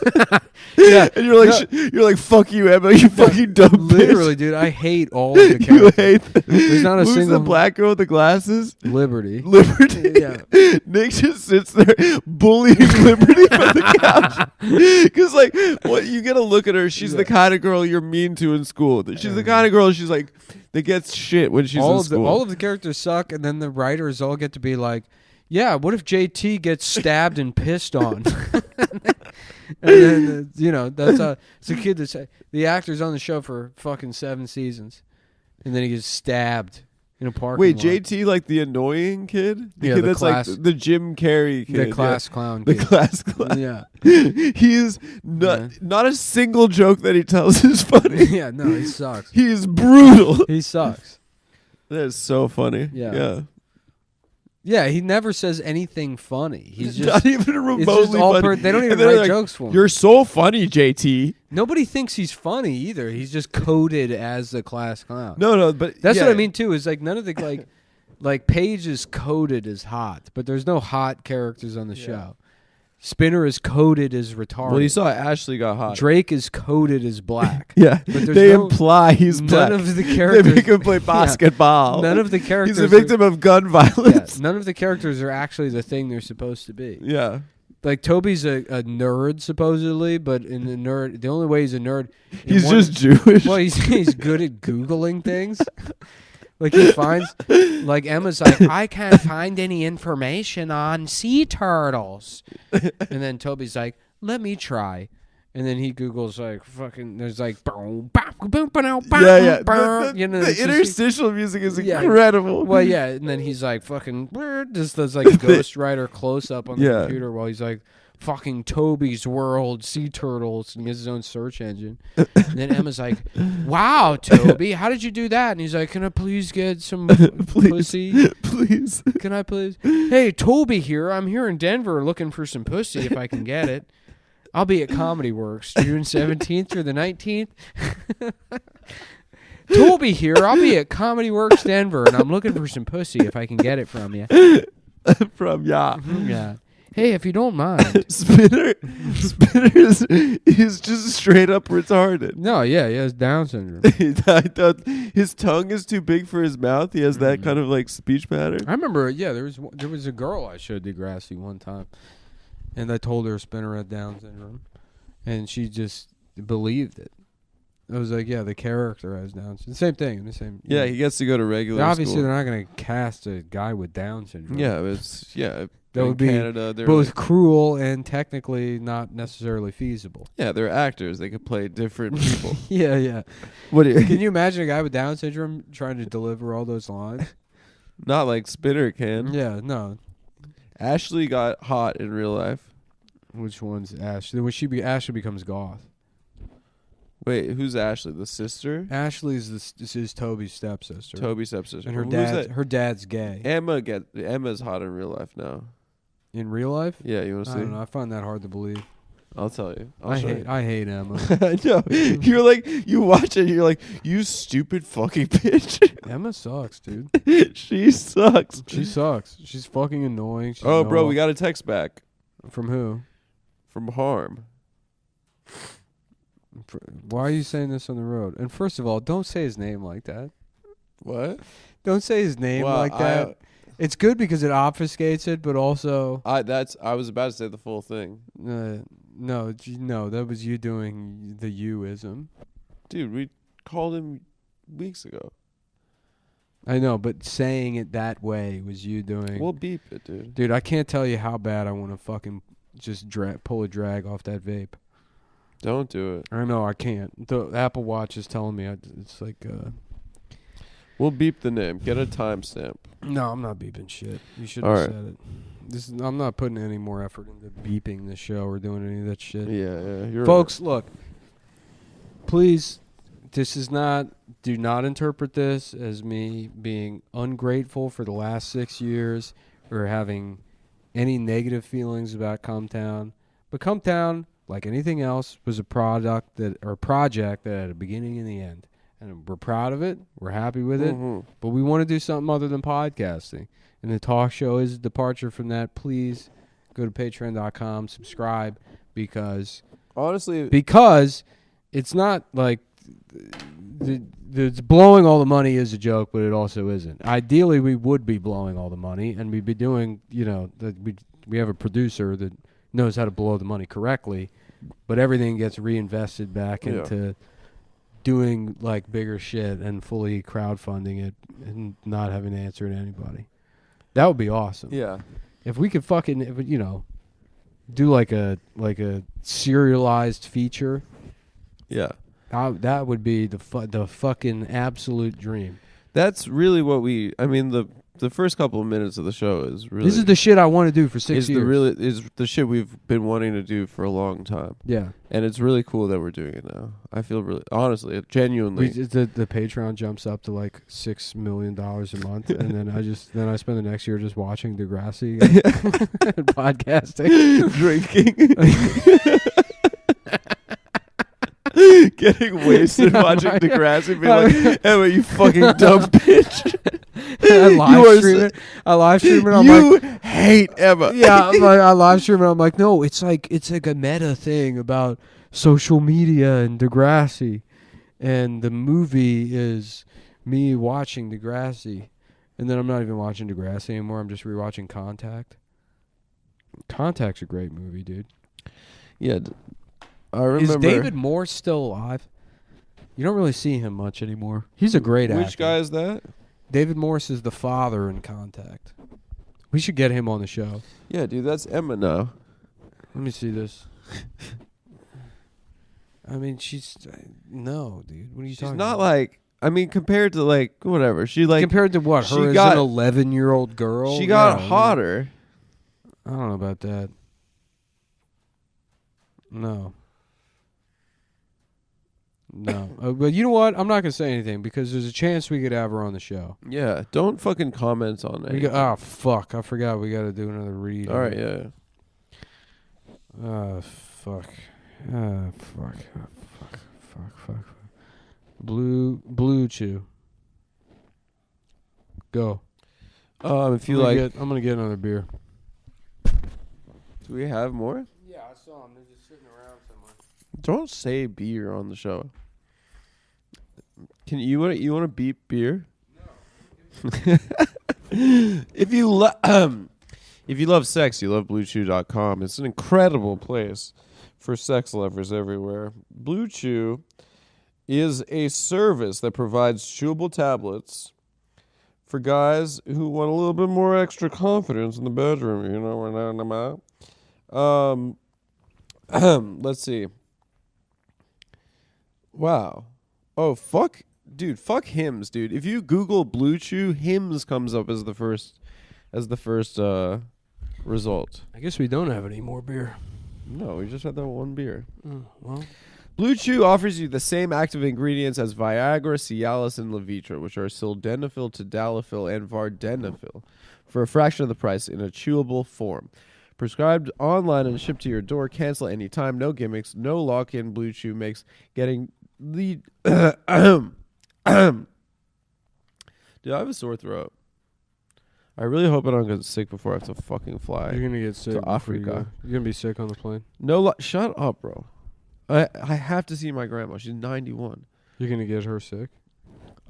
Speaker 1: Yeah, and you're like, fuck you, Emma, you fucking dumb bitch.
Speaker 2: Literally, dude, I hate all of the characters.
Speaker 1: You hate them.
Speaker 2: There's not a
Speaker 1: Who's
Speaker 2: single...
Speaker 1: the black girl with the glasses?
Speaker 2: Liberty.
Speaker 1: Yeah. Nick just sits there bullying Liberty from the couch. Because, like, what you get to look at her. She's the kind of girl you're mean to in school. She's the kind of girl she's like, that gets shit when she's in school.
Speaker 2: All of the characters suck, and then the writers all get to be like, yeah, what if JT gets stabbed and pissed on? And then, that's it's a kid that's the actor's on the show for fucking 7 seasons, and then he gets stabbed in a parking lot.
Speaker 1: Wait, JT, like the annoying kid? The kid that's class, like the Jim Carrey kid.
Speaker 2: The class clown kid.
Speaker 1: The class clown.
Speaker 2: Yeah.
Speaker 1: He is not a single joke that he tells is funny.
Speaker 2: Yeah, no, he sucks.
Speaker 1: He is brutal.
Speaker 2: He sucks.
Speaker 1: That is so funny.
Speaker 2: Yeah. Yeah, he never says anything funny. He's just
Speaker 1: not even remotely funny.
Speaker 2: They don't even write jokes for him.
Speaker 1: You're so funny, JT.
Speaker 2: Nobody thinks he's funny either. He's just coded as the class clown.
Speaker 1: No, but
Speaker 2: that's what I mean too. Is like none of the like Paige is coded as hot, but there's no hot characters on the show. Spinner is coded as retarded.
Speaker 1: Well, you saw Ashley got hot.
Speaker 2: Drake is coded as black.
Speaker 1: Yeah, but they imply he's black.
Speaker 2: None of the characters...
Speaker 1: They make him play basketball.
Speaker 2: None of the characters...
Speaker 1: He's a victim of gun violence.
Speaker 2: None of the characters are actually the thing they're supposed to be.
Speaker 1: Yeah.
Speaker 2: Like, Toby's a nerd, supposedly, but in the only way he's a nerd...
Speaker 1: He's just Jewish.
Speaker 2: Well, he's good at Googling things. Like, he finds... Like, Emma's like, I can't find any information on sea turtles. And then Toby's like, let me try. And then he Googles, like, fucking... There's, like...
Speaker 1: Yeah. The interstitial music is incredible.
Speaker 2: Well, yeah. And then he's like, fucking... Just does, like, a Ghost Rider close-up on the computer while he's like... fucking Toby's World Sea Turtles, and he has his own search engine. And then Emma's like, wow, Toby, how did you do that? And he's like, can I please get some pussy?
Speaker 1: Please.
Speaker 2: Can I please? Hey, Toby here. I'm here in Denver looking for some pussy if I can get it. I'll be at Comedy Works June 17th through the 19th. Toby here. I'll be at Comedy Works Denver, and I'm looking for some pussy if I can get it from you.
Speaker 1: From ya.
Speaker 2: Yeah. Hey, if you don't mind.
Speaker 1: Spinner is just straight up retarded.
Speaker 2: No, yeah, he has Down syndrome.
Speaker 1: I thought his tongue is too big for his mouth. He has that kind of like speech pattern.
Speaker 2: I remember, yeah, there was a girl I showed Degrassi one time, and I told her Spinner had Down syndrome, and she just believed it. I was like, yeah, the character has Down syndrome. Same thing.
Speaker 1: Yeah, he gets to go to regular
Speaker 2: obviously,
Speaker 1: school.
Speaker 2: they're not going to cast a guy with Down syndrome.
Speaker 1: Yeah,
Speaker 2: that would be
Speaker 1: Canada,
Speaker 2: both cruel and technically not necessarily feasible.
Speaker 1: Yeah, they're actors. They could play different people.
Speaker 2: Yeah.
Speaker 1: What?
Speaker 2: Can you imagine a guy with Down syndrome trying to deliver all those lines?
Speaker 1: Not like Spinner can.
Speaker 2: Yeah, no.
Speaker 1: Ashley got hot in real life.
Speaker 2: Which one's Ashley? Ashley becomes goth.
Speaker 1: Wait, who's Ashley? The sister?
Speaker 2: Ashley's this is Toby's stepsister.
Speaker 1: Toby's stepsister.
Speaker 2: And
Speaker 1: Who's
Speaker 2: her dad's gay.
Speaker 1: Emma's hot in real life now.
Speaker 2: In real life?
Speaker 1: Yeah, you want to
Speaker 2: I
Speaker 1: see?
Speaker 2: don't know. I find that hard to believe.
Speaker 1: I'll tell you.
Speaker 2: I hate Emma.
Speaker 1: No, you're like, you watch it and you're like, you stupid fucking bitch.
Speaker 2: Emma sucks, dude.
Speaker 1: She sucks.
Speaker 2: She sucks. She's fucking annoying. She's
Speaker 1: bro, we got a text back.
Speaker 2: From who?
Speaker 1: From Harm.
Speaker 2: Why are you saying this on the road? And first of all, don't say his name like that.
Speaker 1: What?
Speaker 2: Don't say his name like that. It's good because it obfuscates it, but also
Speaker 1: I was about to say the full thing.
Speaker 2: no, that was you doing the you-ism.
Speaker 1: Dude, we called him weeks ago.
Speaker 2: I know, but saying it that way was you doing.
Speaker 1: We'll beep it, dude.
Speaker 2: Dude, I can't tell you how bad I want to fucking just pull a drag off that vape.
Speaker 1: Don't do it.
Speaker 2: I know I can't. The Apple Watch is telling me it's like.
Speaker 1: We'll beep the name. Get a timestamp.
Speaker 2: No, I'm not beeping shit. You should have said it. I'm not putting any more effort into beeping the show or doing any of that shit.
Speaker 1: Yeah. You're
Speaker 2: Folks, look. Please, do not interpret this as me being ungrateful for the last 6 years or having any negative feelings about Cumtown. But Cumtown, like anything else, was a project that had a beginning and the end. And we're proud of it. We're happy with it. But we want to do something other than podcasting. And the talk show is a departure from that. Please go to patreon.com, subscribe, because it's not like the blowing all the money is a joke, but it also isn't. Ideally, we would be blowing all the money, and we'd be doing, we have a producer that knows how to blow the money correctly, but everything gets reinvested back into doing like bigger shit and fully crowdfunding it and not having to answer to anybody. That would be awesome.
Speaker 1: Yeah.
Speaker 2: If we could fucking, do like a serialized feature.
Speaker 1: Yeah.
Speaker 2: That would be the fucking absolute dream.
Speaker 1: That's really what the first couple of minutes of the show is really.
Speaker 2: This is the shit I want to do for 6 years.
Speaker 1: Is the shit we've been wanting to do for a long time.
Speaker 2: Yeah.
Speaker 1: And it's really cool that we're doing it now. I feel really, honestly, genuinely.
Speaker 2: The Patreon jumps up to like $6 million a month, and then I spend the next year just watching Degrassi and podcasting,
Speaker 1: drinking. Getting wasted watching Degrassi, being like, Emma, you fucking dumb bitch.
Speaker 2: I live stream it.
Speaker 1: You hate Emma.
Speaker 2: Yeah, I live stream it. I'm like, no, it's like a meta thing about social media and Degrassi, and the movie is me watching Degrassi, and then I'm not even watching Degrassi anymore. I'm just rewatching Contact. Contact's a great movie, dude.
Speaker 1: Yeah. I remember.
Speaker 2: Is David Morse still alive? You don't really see him much anymore. He's a great actor.
Speaker 1: Which guy is that?
Speaker 2: David Morse is the father in Contact. We should get him on the show.
Speaker 1: Yeah, dude, that's Emma now.
Speaker 2: Let me see this. I mean, no, dude. What are you talking about?
Speaker 1: She's not like, compared to like, whatever. She like.
Speaker 2: Compared to what? Her as an 11-year-old girl?
Speaker 1: She got hotter.
Speaker 2: I don't know about that. No. But you know what? I'm not going to say anything because there's a chance we could have her on the show.
Speaker 1: Yeah, don't fucking comment on it.
Speaker 2: Oh, fuck. I forgot we got to do another read.
Speaker 1: All right, yeah.
Speaker 2: Fuck. Fuck. Blue Chew. Go.
Speaker 1: If you like...
Speaker 2: I'm going to get another beer.
Speaker 1: Do we have more?
Speaker 2: Yeah, I saw them. They're just sitting around somewhere.
Speaker 1: Don't say beer on the show. Can you want to beep beer? No. If you love sex, you love BlueChew.com. It's an incredible place for sex lovers everywhere. Blue Chew is a service that provides chewable tablets for guys who want a little bit more extra confidence in the bedroom. You know what I'm about? Let's see. Wow. Oh, fuck. Dude, fuck Hims, dude. If you Google Blue Chew, Hims comes up as the first result.
Speaker 2: I guess we don't have any more beer.
Speaker 1: No, we just had that one beer.
Speaker 2: Well,
Speaker 1: Blue Chew offers you the same active ingredients as Viagra, Cialis, and Levitra, which are sildenafil, tadalafil, and vardenafil, for a fraction of the price in a chewable form. Prescribed online and shipped to your door. Cancel anytime. No gimmicks. No lock-in. Blue Chew makes getting the... Dude, I have a sore throat. I really hope I don't get sick before I have to fucking fly.
Speaker 2: you're going to get sick.
Speaker 1: To Africa.
Speaker 2: You're going to be sick on the plane.
Speaker 1: No, shut up, bro. I have to see my grandma. She's 91.
Speaker 2: You're going to get her sick?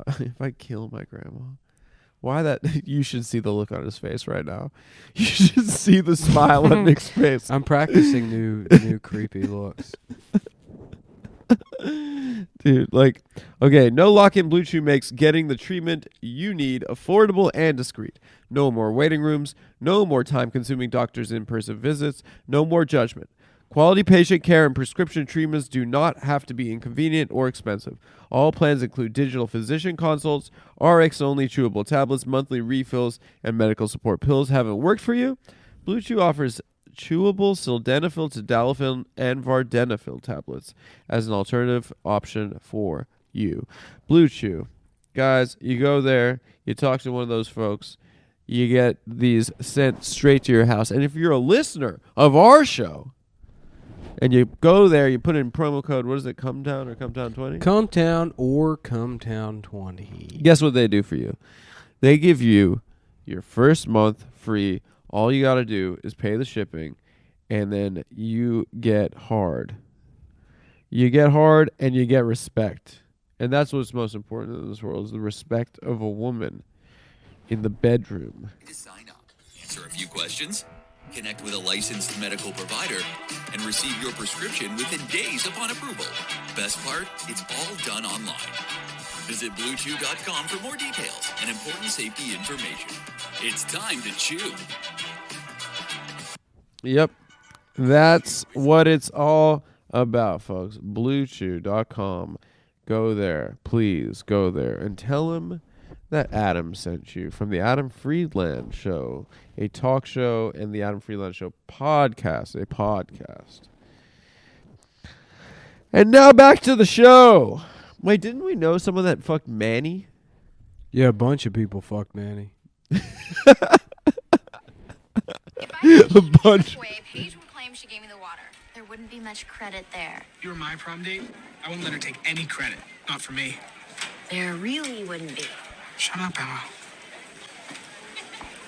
Speaker 1: If I kill my grandma. Why that? You should see the look on his face right now. You should see the smile on Nick's face.
Speaker 2: I'm practicing new creepy looks.
Speaker 1: Dude, like, okay, no lock-in. Blue Chew makes getting the treatment you need affordable and discreet. No more waiting rooms. No more time-consuming doctors' in-person visits. No more judgment. Quality patient care and prescription treatments do not have to be inconvenient or expensive. All plans include digital physician consults, RX-only chewable tablets, monthly refills, and medical support. Pills haven't worked for you? Blue Chew offers chewable sildenafil, tadalafil, and vardenafil tablets as an alternative option for you. Blue Chew. Guys, you go there, you talk to one of those folks, you get these sent straight to your house. And if you're a listener of our show, and you go there, you put in promo code, what is it, Cumtown or Cumtown20?
Speaker 2: Cumtown or Cumtown20.
Speaker 1: Guess what they do for you? They give you your first month free. All you got to do is pay the shipping, and then you get hard. You get hard, and you get respect. And that's what's most important in this world, is the respect of a woman in the bedroom.
Speaker 3: To sign up, answer a few questions, connect with a licensed medical provider, and receive your prescription within days upon approval. Best part, it's all done online. Visit BlueChew.com for more details and important safety information. It's time to chew.
Speaker 1: Yep. That's what it's all about, folks. BlueChew.com. Go there. Please go there. And tell him that Adam sent you from the Adam Friedland Show, a talk show, and the Adam Friedland Show podcast, a podcast. And now back to the show. Wait, didn't we know someone that fucked Manny?
Speaker 2: Yeah, a bunch of people fucked Manny.
Speaker 1: A bunch.
Speaker 4: Paige would claim she gave me the water. There wouldn't be much credit there.
Speaker 5: You were my prom date? I wouldn't let her take any credit. Not for me.
Speaker 4: There really wouldn't be.
Speaker 5: Shut up, Emma.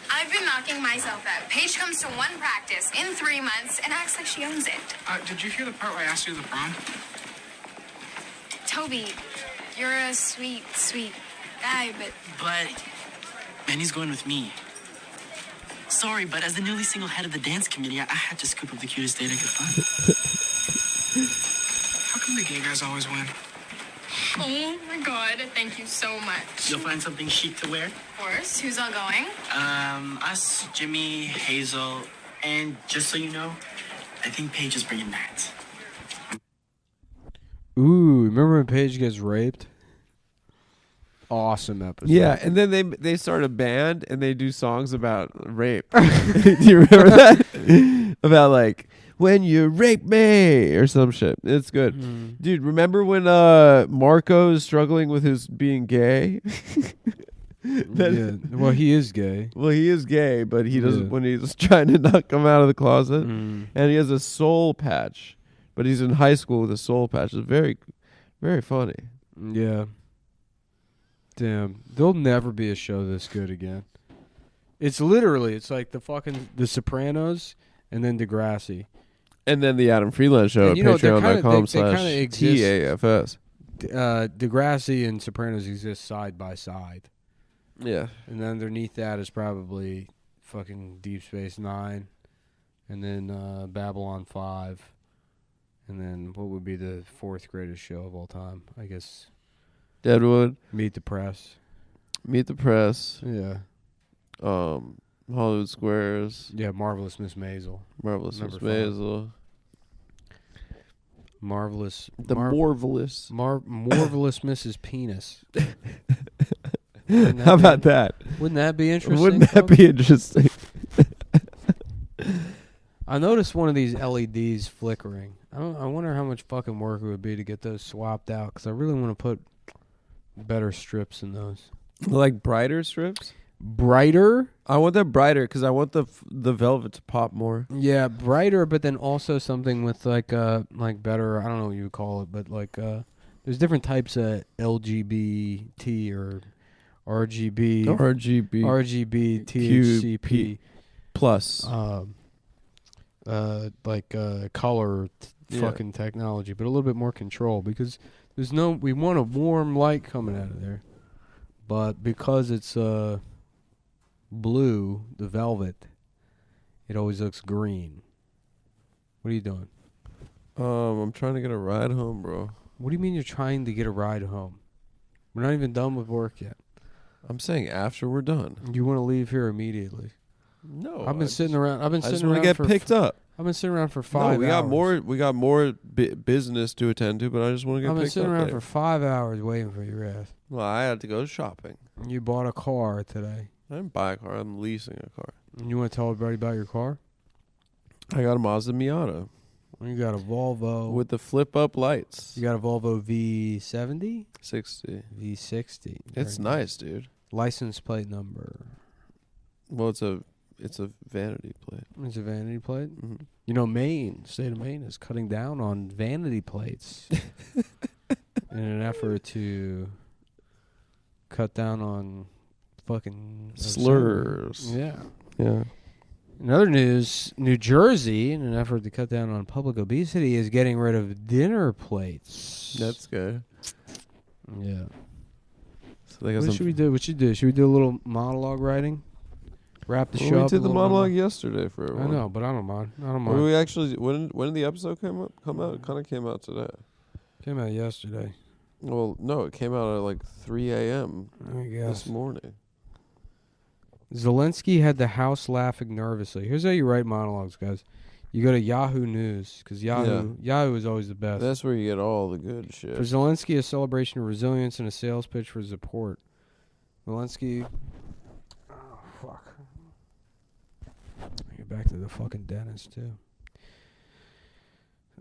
Speaker 4: I've been knocking myself out. Paige comes to one practice in 3 months and acts like she owns it.
Speaker 5: Did you hear the part where I asked you to the prom?
Speaker 4: Toby, you're a sweet, sweet guy,
Speaker 6: But Manny's going with me. Sorry, but as the newly single head of the dance committee, I had to scoop up the cutest date I could find.
Speaker 5: How come the gay guys always win?
Speaker 4: Oh my god, thank you so much.
Speaker 6: You'll find something chic to wear?
Speaker 4: Of course, who's all going?
Speaker 6: Us, Jimmy, Hazel, and just so you know, I think Paige is bringing Matt.
Speaker 2: Ooh, remember when Paige gets raped? Awesome episode.
Speaker 1: Yeah, and then they start a band and they do songs about rape. Do you remember that? About like, when you rape me or some shit. It's good. Dude, remember when Marco's struggling with his being gay?
Speaker 2: Yeah. Well, he is gay.
Speaker 1: Well, he is gay, but he doesn't when he's trying to not come out of the closet. And he has a soul patch, but he's in high school with a soul patch. It's very, very funny.
Speaker 2: Yeah. Damn. There'll never be a show this good again. It's like The Sopranos and then Degrassi.
Speaker 1: And then the Adam Friedland Show at patreon.com/TAFS.
Speaker 2: Degrassi and Sopranos exist side by side.
Speaker 1: Yeah.
Speaker 2: And then underneath that is probably fucking Deep Space Nine. And then Babylon 5. And then what would be the fourth greatest show of all time? I guess
Speaker 1: Deadwood.
Speaker 2: Meet the Press.
Speaker 1: Yeah. Hollywood Squares.
Speaker 2: Yeah, Marvelous Miss Maisel.
Speaker 1: Marvelous Miss Maisel.
Speaker 2: Marvelous.
Speaker 1: Marvelous
Speaker 2: Mrs. Penis.
Speaker 1: How about that?
Speaker 2: Wouldn't that be interesting?
Speaker 1: Wouldn't that be interesting?
Speaker 2: I noticed one of these LEDs flickering. I wonder how much fucking work it would be to get those swapped out, because I really want to put better strips in those.
Speaker 1: Like brighter strips?
Speaker 2: Brighter?
Speaker 1: I want that brighter because I want the velvet to pop more.
Speaker 2: Yeah, brighter, but then also something with like better, I don't know what you would call it, but like there's different types of LGBT or RGB THCP
Speaker 1: plus
Speaker 2: color fucking technology, but a little bit more control, because we want a warm light coming out of there, but because it's blue, the velvet, it always looks green. What are you doing?
Speaker 1: I'm trying to get a ride home, bro.
Speaker 2: What do you mean you're trying to get a ride home? We're not even done with work yet.
Speaker 1: I'm saying after we're done.
Speaker 2: You want to leave here immediately?
Speaker 1: No,
Speaker 2: I've been sitting around. I
Speaker 1: just want to get picked up.
Speaker 2: I've been sitting around for 5
Speaker 1: hours.
Speaker 2: hours.
Speaker 1: We got more business to attend to, but I just want to get picked up.
Speaker 2: I've been sitting around
Speaker 1: later.
Speaker 2: for 5 hours waiting for your ass.
Speaker 1: Well, I had to go shopping.
Speaker 2: You bought a car today.
Speaker 1: I didn't buy a car. I'm leasing a car.
Speaker 2: And you want to tell everybody about your car?
Speaker 1: I got a Mazda Miata.
Speaker 2: You got a Volvo
Speaker 1: with the flip-up lights.
Speaker 2: You got a Volvo V70?
Speaker 1: 60.
Speaker 2: V60.
Speaker 1: It's nice, dude.
Speaker 2: License plate number.
Speaker 1: Well, it's a vanity plate.
Speaker 2: It's a vanity plate?
Speaker 1: Mm-hmm.
Speaker 2: You know, state of Maine is cutting down on vanity plates in an effort to cut down on fucking
Speaker 1: slurs.
Speaker 2: Yeah.
Speaker 1: Yeah.
Speaker 2: In other news, New Jersey, in an effort to cut down on public obesity, is getting rid of dinner plates.
Speaker 1: That's good.
Speaker 2: Yeah.
Speaker 1: So they got
Speaker 2: what should we do? Should we do a little monologue writing? Wrap the show up.
Speaker 1: We did the monologue yesterday for everyone.
Speaker 2: I know, but I don't mind.
Speaker 1: Or we actually, when did the episode come out? It kind of came out today.
Speaker 2: Came out yesterday.
Speaker 1: Well, no, it came out at like 3 a.m. this morning.
Speaker 2: Zelensky had the House laughing nervously. Here's how you write monologues, guys. You go to Yahoo News, because Yahoo is always the best.
Speaker 1: That's where you get all the good shit.
Speaker 2: For Zelensky, a celebration of resilience and a sales pitch for support. Zelensky... Oh, fuck. Get back to the fucking dentist, too.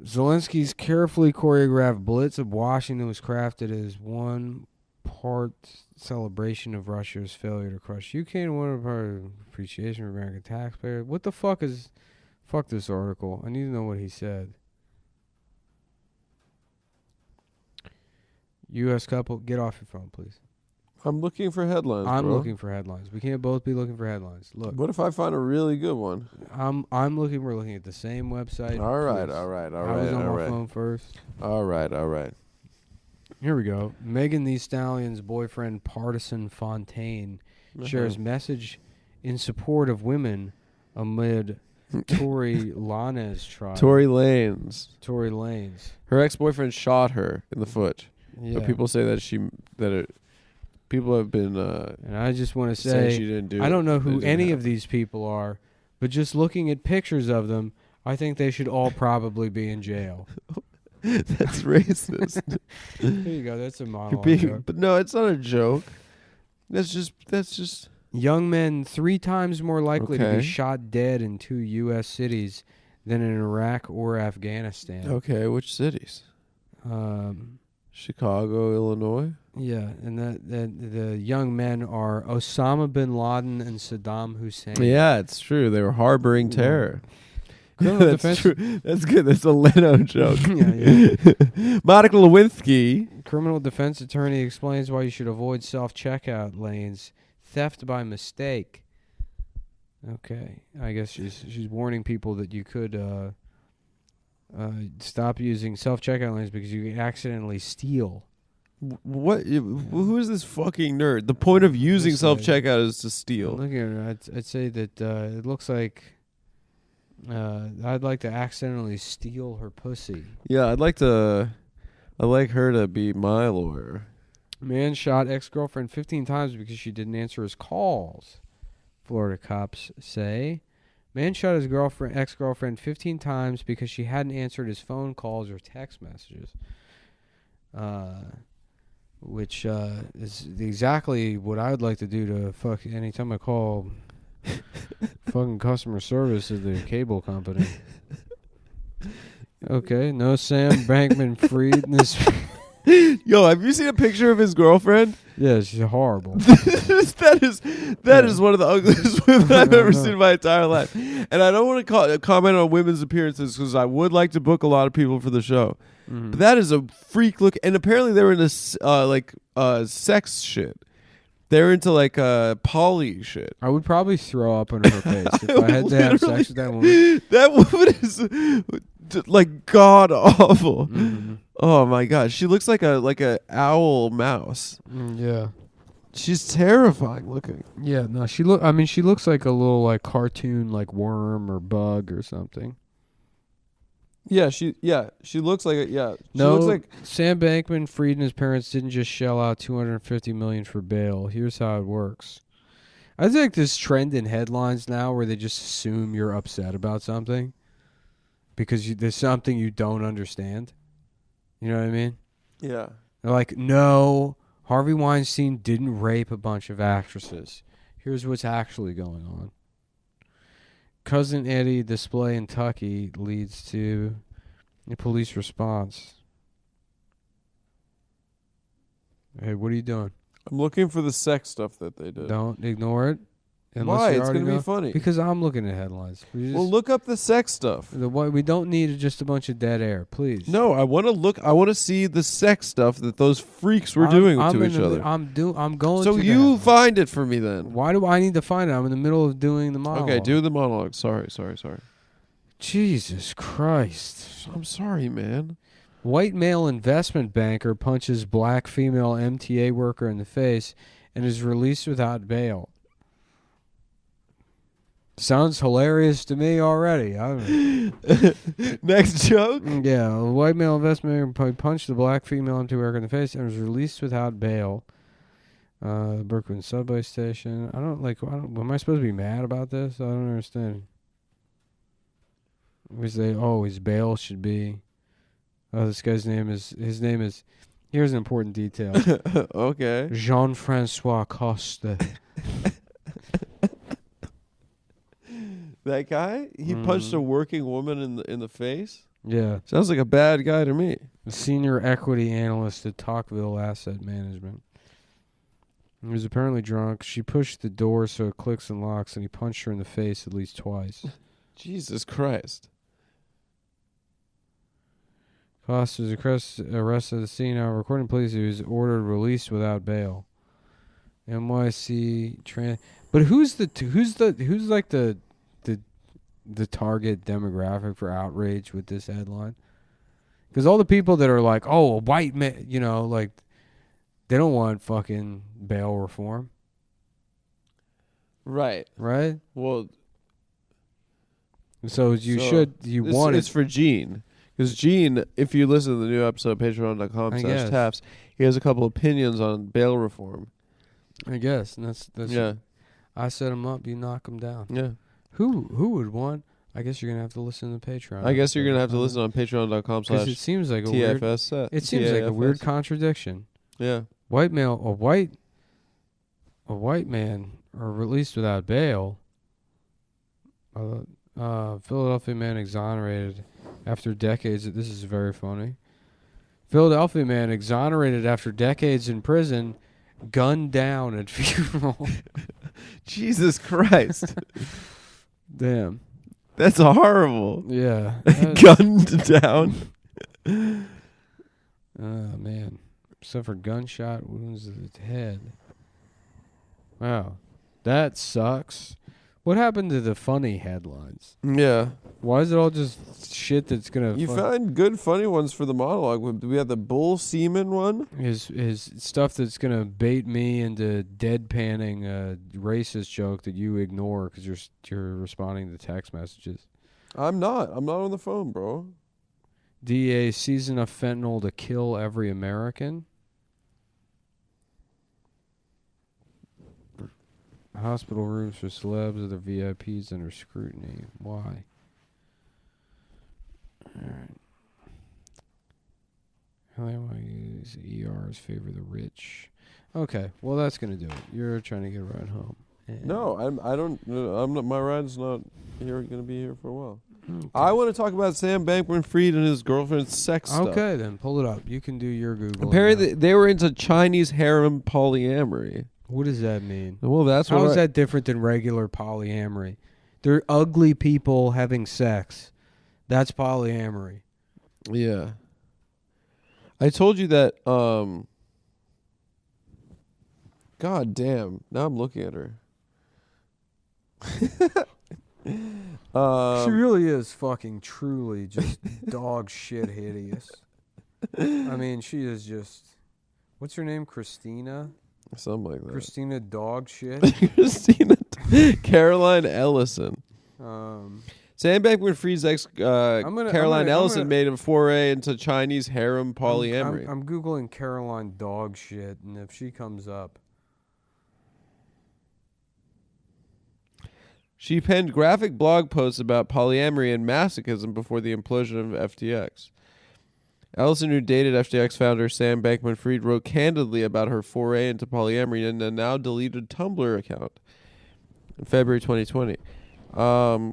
Speaker 2: Zelensky's carefully choreographed blitz of Washington was crafted as one part celebration of Russia's failure to crush Ukraine and one part of appreciation for American taxpayers. What the fuck is... Fuck this article. I need to know what he said. U.S. couple, get off your phone, please.
Speaker 1: I'm looking for headlines,
Speaker 2: I'm
Speaker 1: bro.
Speaker 2: looking for headlines. We can't both be looking for headlines. Look.
Speaker 1: What if I find a really good one?
Speaker 2: We're looking at the same website.
Speaker 1: All right.
Speaker 2: I was on my phone first.
Speaker 1: All right.
Speaker 2: Here we go. Megan Thee Stallion's boyfriend, Partisan Fontaine, shares message in support of women amid Tory Lanez trial.
Speaker 1: Tory Lanez.
Speaker 2: Her
Speaker 1: ex-boyfriend shot her in the foot.
Speaker 2: Yeah.
Speaker 1: But people say people have been
Speaker 2: and I just want to say
Speaker 1: she didn't do
Speaker 2: I don't know who any
Speaker 1: happen.
Speaker 2: of these people are, but just looking at pictures of them, I think they should all probably be in jail.
Speaker 1: That's racist.
Speaker 2: There you go. That's a monologue joke.
Speaker 1: But no, it's not a joke. That's just
Speaker 2: young men 3 times more likely to
Speaker 1: Okay.
Speaker 2: be shot dead in 2 U.S. cities than in Iraq or Afghanistan.
Speaker 1: Okay, which cities? Chicago, Illinois.
Speaker 2: Yeah, and the young men are Osama bin Laden and Saddam Hussein.
Speaker 1: Yeah, it's true. They were harboring terror.
Speaker 2: Criminal
Speaker 1: That's
Speaker 2: defense.
Speaker 1: true. That's good. That's a Leno joke.
Speaker 2: Yeah.
Speaker 1: Monica Lewinsky.
Speaker 2: Criminal defense attorney explains why you should avoid self-checkout lanes. Theft by mistake. Okay, I guess she's warning people that you could stop using self-checkout lanes because you can accidentally steal.
Speaker 1: What? Who is this fucking nerd? The point of using self-checkout is to steal.
Speaker 2: Looking at her, I'd say that it looks like I'd like to accidentally steal her pussy.
Speaker 1: Yeah, I'd like her to be my lawyer.
Speaker 2: Man shot ex-girlfriend 15 times because she didn't answer his calls. Florida cops say. Man shot his ex-girlfriend 15 times because she hadn't answered his phone calls or text messages. Which is exactly what I would like to do to fuck anytime I call fucking customer service of the cable company. Okay, no Sam Bankman-Fried in this.
Speaker 1: Yo, have you seen a picture of his girlfriend?
Speaker 2: Yeah, she's horrible.
Speaker 1: that is one of the ugliest women I've ever seen in my entire life. And I don't want to comment on women's appearances because I would like to book a lot of people for the show. Mm-hmm. But that is a freak look. And apparently they were into sex shit. They're into poly shit.
Speaker 2: I would probably throw up on her face if I had to have sex with that woman.
Speaker 1: That woman is god awful. Mm-hmm. Oh my god, she looks like a owl mouse.
Speaker 2: Yeah,
Speaker 1: she's terrifying looking.
Speaker 2: Yeah, no, she looks like a little cartoon worm or bug or something.
Speaker 1: Yeah, she looks like it. Yeah, she
Speaker 2: looks
Speaker 1: like
Speaker 2: Sam Bankman-Fried and his parents didn't just shell out $250 million for bail. Here's how it works. I think this trend in headlines now where they just assume you're upset about something because there's something you don't understand. You know what I mean?
Speaker 1: Yeah.
Speaker 2: They're like, no, Harvey Weinstein didn't rape a bunch of actresses. Here's what's actually going on. Cousin Eddie display in Tucky leads to a police response. Hey, what are you doing?
Speaker 1: I'm looking for the sex stuff that they did.
Speaker 2: Don't ignore it.
Speaker 1: Why? It's going to be funny.
Speaker 2: Because I'm looking at headlines.
Speaker 1: Well, look up the sex stuff.
Speaker 2: We don't need just a bunch of dead air, please.
Speaker 1: No, I want to look. I want to see the sex stuff that those freaks were doing to each other.
Speaker 2: I'm going.
Speaker 1: So you find it for me then.
Speaker 2: Why do I need to find it? I'm in the middle of doing the monologue.
Speaker 1: Okay, do the monologue. Sorry.
Speaker 2: Jesus Christ!
Speaker 1: I'm sorry, man.
Speaker 2: White male investment banker punches black female MTA worker in the face and is released without bail. Sounds hilarious to me already.
Speaker 1: Next joke?
Speaker 2: Yeah, a white male investment banker punched the black female MTA worker in the face and was released without bail. Brooklyn subway station. Am I supposed to be mad about this? I don't understand. His bail should be. Oh, this guy's name is. Here's an important detail.
Speaker 1: Okay.
Speaker 2: Jean-Francois Coste.
Speaker 1: That guy? He punched a working woman in the face?
Speaker 2: Yeah.
Speaker 1: Sounds like a bad guy to me.
Speaker 2: A senior equity analyst at Tocqueville Asset Management. He was apparently drunk. She pushed the door so it clicks and locks, and he punched her in the face at least twice.
Speaker 1: Jesus Christ.
Speaker 2: Costa was arrested at the scene. Now, according to police, he was ordered released without bail. NYC But who's the target demographic for outrage with this headline? Because all the people that are like, oh, a white man, they don't want fucking bail reform.
Speaker 1: Right.
Speaker 2: Right?
Speaker 1: Well,
Speaker 2: so it's
Speaker 1: for Gene. Because Gene, if you listen to the new episode, patreon.com/TAFS, he has a couple opinions on bail reform.
Speaker 2: I guess. And that's
Speaker 1: yeah.
Speaker 2: I set him up, you knock him down.
Speaker 1: Yeah.
Speaker 2: Who would want? I guess you're gonna have to listen to Patreon.
Speaker 1: I guess you're gonna have to listen on patreon.com/TFS.
Speaker 2: It seems like a weird. It seems like a weird contradiction.
Speaker 1: Yeah.
Speaker 2: A white man are released without bail. Philadelphia man exonerated after decades. This is very funny. Philadelphia man exonerated after decades in prison, gunned down at funeral.
Speaker 1: Jesus Christ.
Speaker 2: Damn.
Speaker 1: That's horrible.
Speaker 2: Yeah.
Speaker 1: Gunned down.
Speaker 2: Oh, man. Except for gunshot wounds to the head. Wow. That sucks. What happened to the funny headlines?
Speaker 1: Yeah.
Speaker 2: Why is it all just shit that's going to...
Speaker 1: You found good, funny ones for the monologue. We had the bull semen one.
Speaker 2: His stuff that's going to bait me into deadpanning a racist joke that you ignore because you're responding to text messages.
Speaker 1: I'm not on the phone, bro.
Speaker 2: DEA sees enough fentanyl to kill every American. Hospital rooms for celebs or their VIPs under scrutiny. Why? Alright. How do I want to use ERs favor the rich? Okay, well that's gonna do it. You're trying to get a ride home.
Speaker 1: No, I'm not. My ride's not here. Going to be here for a while. Okay. I want to talk about Sam Bankman-Fried and his girlfriend's sex stuff.
Speaker 2: Okay, then pull it up. You can do your Google.
Speaker 1: Apparently, they were into Chinese harem polyamory.
Speaker 2: What does that mean?
Speaker 1: Well, that's
Speaker 2: how is that different than regular polyamory? They're ugly people having sex. That's polyamory.
Speaker 1: Yeah. I told you that. God damn! Now I'm looking at her.
Speaker 2: She really is fucking truly just dog shit hideous. I mean, she is just... What's her name? Christina?
Speaker 1: Something like that.
Speaker 2: Christina dog shit?
Speaker 1: Christina... Caroline Ellison. Sam Bankman-Fried's ex Caroline Ellison made a foray into Chinese harem polyamory.
Speaker 2: I'm Googling Caroline dog shit, and if she comes up...
Speaker 1: She penned graphic blog posts about polyamory and masochism before the implosion of FTX. Ellison, who dated FTX founder Sam Bankman-Fried, wrote candidly about her foray into polyamory in a now deleted Tumblr account in February 2020. I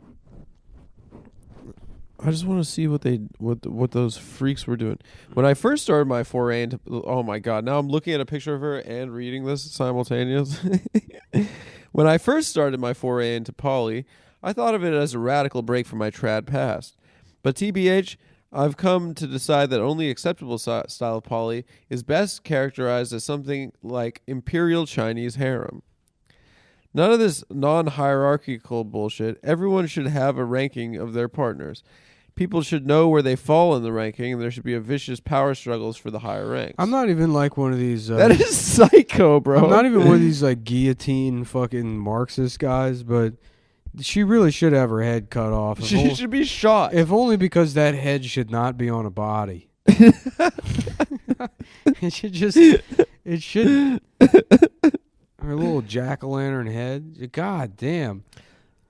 Speaker 1: just want to see what those freaks were doing. When I first started my foray into... Oh, my God. Now I'm looking at a picture of her and reading this simultaneously. When I first started my foray into poly, I thought of it as a radical break from my trad past. But TBH, I've come to decide that only acceptable style of poly is best characterized as something like imperial Chinese harem. None of this non-hierarchical bullshit. Everyone should have a ranking of their partners. People should know where they fall in the ranking, and there should be a vicious power struggles for the higher ranks.
Speaker 2: I'm not even like one of these...
Speaker 1: that is psycho, bro.
Speaker 2: I'm not even one of these like guillotine fucking Marxist guys, but she really should have her head cut off.
Speaker 1: She should be shot.
Speaker 2: If only because that head should not be on a body. It should just... It should... Her little jack-o'-lantern head. God damn.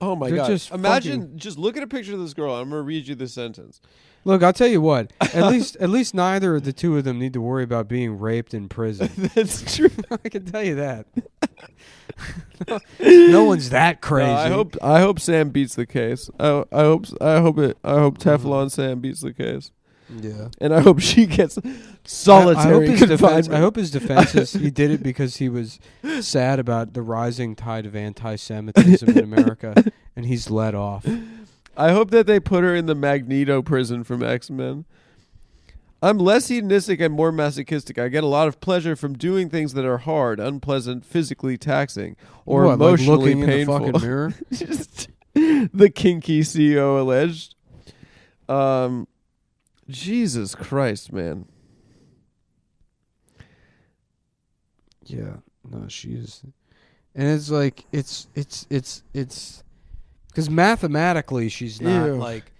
Speaker 1: Oh my
Speaker 2: They're
Speaker 1: God!
Speaker 2: Just
Speaker 1: imagine, just look at a picture of this girl. I'm gonna read you this sentence.
Speaker 2: Look, I'll tell you what. At least neither of the two of them need to worry about being raped in prison.
Speaker 1: That's true.
Speaker 2: I can tell you that. No one's that crazy.
Speaker 1: No, I hope Sam beats the case. I hope Teflon Sam beats the case.
Speaker 2: Yeah.
Speaker 1: And I hope she gets solitary confinement.
Speaker 2: I hope his defense is he did it because he was sad about the rising tide of anti-Semitism in America, and he's let off.
Speaker 1: I hope that they put her in the Magneto prison from X-Men. I'm less hedonistic and more masochistic. I get a lot of pleasure from doing things that are hard, unpleasant, physically taxing, or emotionally
Speaker 2: like looking
Speaker 1: painful.
Speaker 2: in the fucking mirror?
Speaker 1: The kinky CEO alleged. Jesus Christ, man.
Speaker 2: Yeah, no, she is, and it's like it's because mathematically she's not like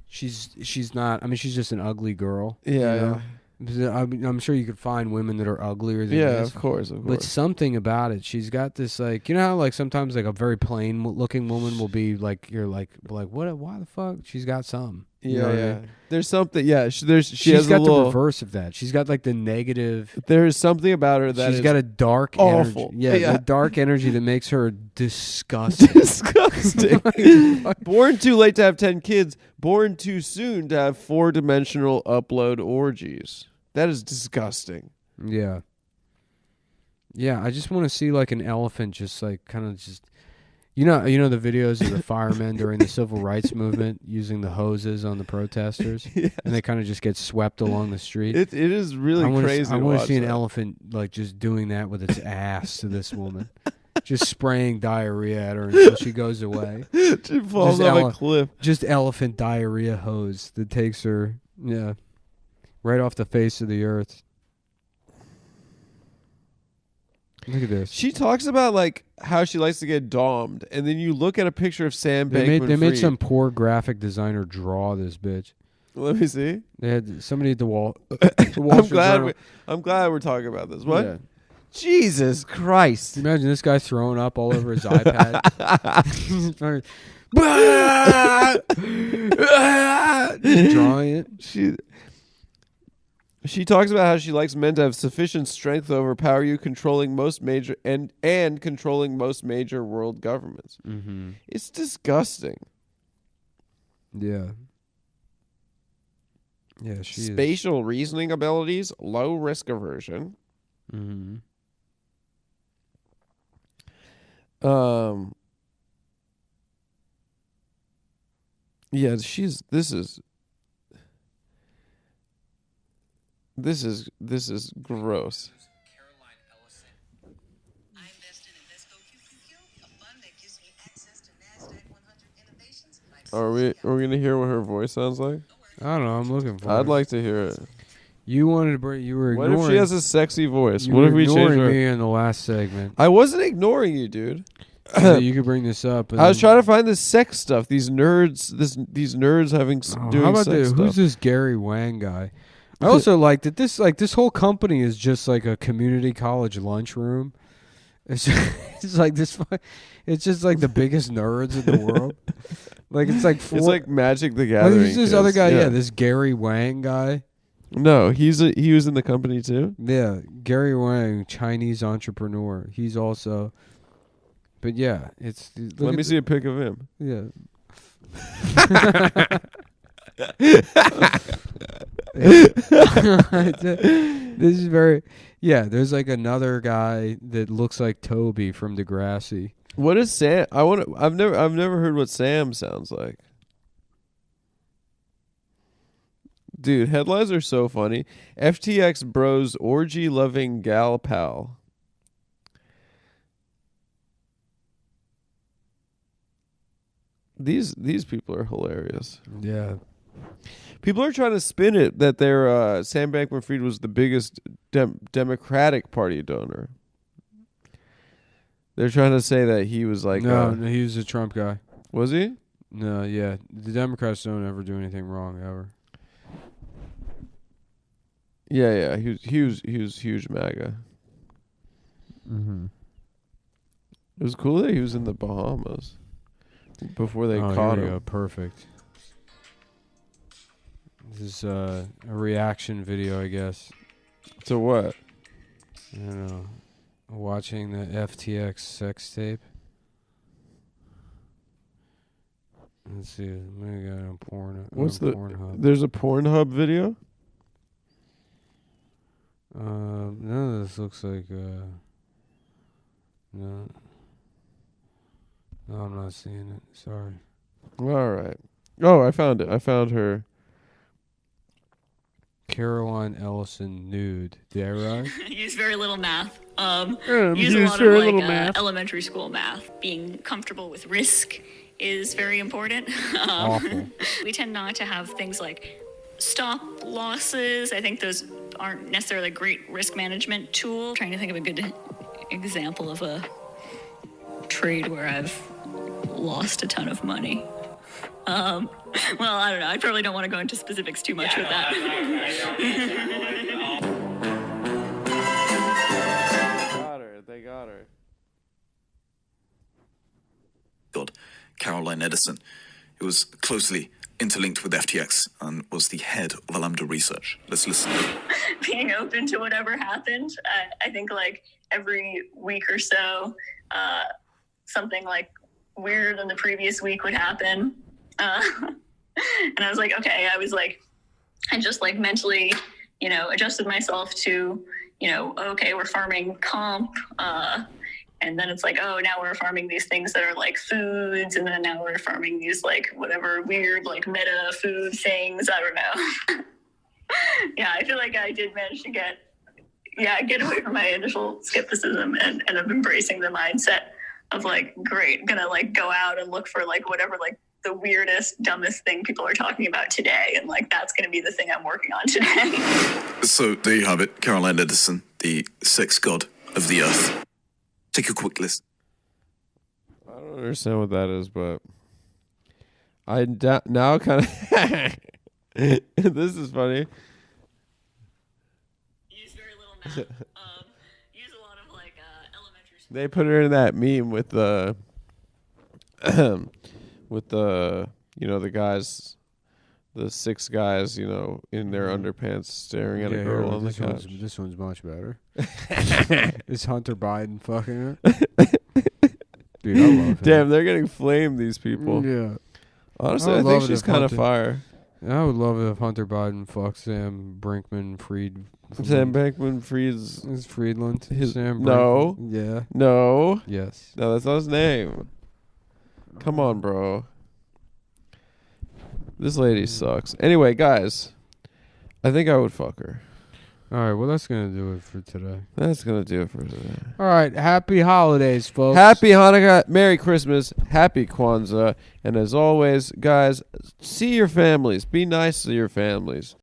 Speaker 2: she's not. I mean, she's just an ugly girl.
Speaker 1: Yeah,
Speaker 2: I'm sure you could find women that are uglier than this.
Speaker 1: Of course.
Speaker 2: But something about it, she's got this like, you know how like sometimes like a very plain looking woman will be like, you're like what? Why the fuck? She's got something. You know what I
Speaker 1: Yeah.
Speaker 2: mean?
Speaker 1: There's something. Yeah. She has
Speaker 2: got
Speaker 1: a
Speaker 2: the
Speaker 1: little.
Speaker 2: reverse of that. She's got like the negative.
Speaker 1: There's something about her that
Speaker 2: She's
Speaker 1: is
Speaker 2: got a dark
Speaker 1: awful.
Speaker 2: energy.
Speaker 1: Yeah.
Speaker 2: The dark energy that makes her disgusting.
Speaker 1: disgusting. Born too late to have 10 kids. Born too soon to have 4-dimensional upload orgies. That is disgusting.
Speaker 2: Yeah. Yeah, I just want to see like an elephant just like kind of just you know the videos of the firemen during the civil rights movement using the hoses on the protesters,
Speaker 1: Yes.
Speaker 2: and they kind of just get swept along the street.
Speaker 1: It is really crazy.
Speaker 2: I want to see an
Speaker 1: that.
Speaker 2: elephant like just doing that with its ass to this woman, just spraying diarrhea at her until she goes away.
Speaker 1: She falls
Speaker 2: Just
Speaker 1: off a cliff.
Speaker 2: Just elephant diarrhea hose that takes her, right off the face of the earth. Look at this.
Speaker 1: She talks about like how she likes to get domed, and then you look at a picture of Sam
Speaker 2: They
Speaker 1: Bankman-Fried.
Speaker 2: made some poor graphic designer draw this bitch.
Speaker 1: Let me see.
Speaker 2: They had somebody at the Wall. The Wall Street Journal.
Speaker 1: I'm glad we're talking about this. What?
Speaker 2: Yeah.
Speaker 1: Jesus Christ!
Speaker 2: Imagine this guy throwing up all over his iPad. Drawing it.
Speaker 1: She talks about how she likes men to have sufficient strength to overpower you, controlling most major and controlling most major world governments.
Speaker 2: Mm-hmm.
Speaker 1: It's disgusting.
Speaker 2: Yeah. Yeah, she is.
Speaker 1: Spatial reasoning abilities, low risk aversion.
Speaker 2: Mm-hmm.
Speaker 1: Yeah, this is gross.
Speaker 7: I invest in Invesco QQQ, a fund that gives me access to NASDAQ 100 innovations.
Speaker 1: Are we gonna hear what her voice sounds like?
Speaker 2: I don't know. I'm looking for.
Speaker 1: I'd like to hear it.
Speaker 2: You wanted to bring. You were
Speaker 1: What
Speaker 2: ignoring.
Speaker 1: if she has a sexy voice?
Speaker 2: you
Speaker 1: What
Speaker 2: were
Speaker 1: if we change
Speaker 2: ignoring
Speaker 1: her?
Speaker 2: me in the last segment?
Speaker 1: I wasn't ignoring you, dude.
Speaker 2: So you could bring this up. And
Speaker 1: I was
Speaker 2: then-
Speaker 1: trying to find this sex stuff. These nerds, these nerds having doing
Speaker 2: how about
Speaker 1: sex stuff.
Speaker 2: who's this Gary Wang guy? I also like that this whole company is just like a community college lunchroom. It's like this. It's just like the biggest nerds in the world. Like it's like
Speaker 1: It's like Magic the
Speaker 2: like
Speaker 1: Gathering.
Speaker 2: there's this
Speaker 1: kids.
Speaker 2: other guy, this Gary Wang guy.
Speaker 1: No, he was in the company too.
Speaker 2: Yeah, Gary Wang, Chinese entrepreneur. He's also, but yeah, it's.
Speaker 1: Let me see a pic of him.
Speaker 2: Yeah. This is very. Yeah, there's like another guy that looks like Toby from Degrassi.
Speaker 1: What is Sam? I've never heard what Sam sounds like. Dude, headlines are so funny. FTX bros orgy loving gal pal. These people are hilarious.
Speaker 2: Yeah.
Speaker 1: People are trying to spin it that their Sam Bankman-Fried was the biggest Democratic Party donor. They're trying to say that he was like
Speaker 2: No, he was a Trump guy.
Speaker 1: was he?
Speaker 2: No, yeah, the Democrats don't ever do anything wrong ever.
Speaker 1: Yeah, he was huge MAGA.
Speaker 2: Mm-hmm.
Speaker 1: It was cool that he was in the Bahamas before they
Speaker 2: Here
Speaker 1: caught
Speaker 2: we
Speaker 1: him.
Speaker 2: go. Perfect. This is a reaction video, I guess.
Speaker 1: To what?
Speaker 2: I don't know. Watching the FTX sex tape. Let's see. Maybe got on Pornhub.
Speaker 1: There's a Pornhub video?
Speaker 2: None of this looks like. No. No, I'm not seeing it. Sorry.
Speaker 1: All right. Oh, I found it. I found her.
Speaker 2: Caroline Ellison nude. Did I right?
Speaker 8: Use very little math.
Speaker 1: Use
Speaker 8: Use a lot
Speaker 1: very
Speaker 8: of
Speaker 1: little
Speaker 8: like
Speaker 1: math.
Speaker 8: elementary school math. Being comfortable with risk is very important.
Speaker 2: Awful.
Speaker 8: We tend not to have things like stop losses. I think those aren't necessarily a great risk management tool. Trying to think of a good example of a trade where I've lost a ton of money. Well, I don't know. I probably don't want to go into specifics too much with that.
Speaker 1: They got her.
Speaker 3: Caroline Edison. It was closely
Speaker 9: interlinked with FTX and was the head of Lambda Research. Let's listen.
Speaker 8: Being open to whatever happened. I think like every week or so, something like weirder than the previous week would happen. And I was like, okay, I just like mentally, adjusted myself to, okay, we're farming comp. And then it's like, oh, now we're farming these things that are like foods. And then now we're farming these like whatever weird like meta food things. I don't know. Yeah, I feel like I did manage to get away from my initial skepticism and of embracing the mindset of like, great, I'm gonna like go out and look for like whatever like the weirdest, dumbest thing people are talking about today. And like, that's gonna be the thing I'm working on today.
Speaker 9: So there you have it, Caroline Edison, the sex god of the earth. Take a quick listen.
Speaker 1: I don't understand what that is, but I now kind of... This is funny.
Speaker 8: Use very little math. Use a lot of like elementary school.
Speaker 1: They put her in that meme with the... with the, the guys... The 6 guys, in their underpants staring at a girl on the couch.
Speaker 2: This one's much better. Is Hunter Biden fucking her? Dude, I love him.
Speaker 1: Damn, they're getting flamed, these people.
Speaker 2: Yeah.
Speaker 1: Honestly, I think she's kind of fire.
Speaker 2: I would love it if Hunter Biden fucked Sam Brinkman-Fried.
Speaker 1: Sam Brinkman-Fried's...
Speaker 2: Is Friedland? Sam
Speaker 1: No.
Speaker 2: Yeah.
Speaker 1: No.
Speaker 2: Yes.
Speaker 1: No, that's not his name. Come on, bro. This lady sucks. Anyway, guys, I think I would fuck her.
Speaker 2: All right, well, that's going to do it for today.
Speaker 1: That's going to do it for today.
Speaker 2: All right, happy holidays, folks.
Speaker 1: Happy Hanukkah, Merry Christmas, Happy Kwanzaa, and as always, guys, see your families. Be nice to your families.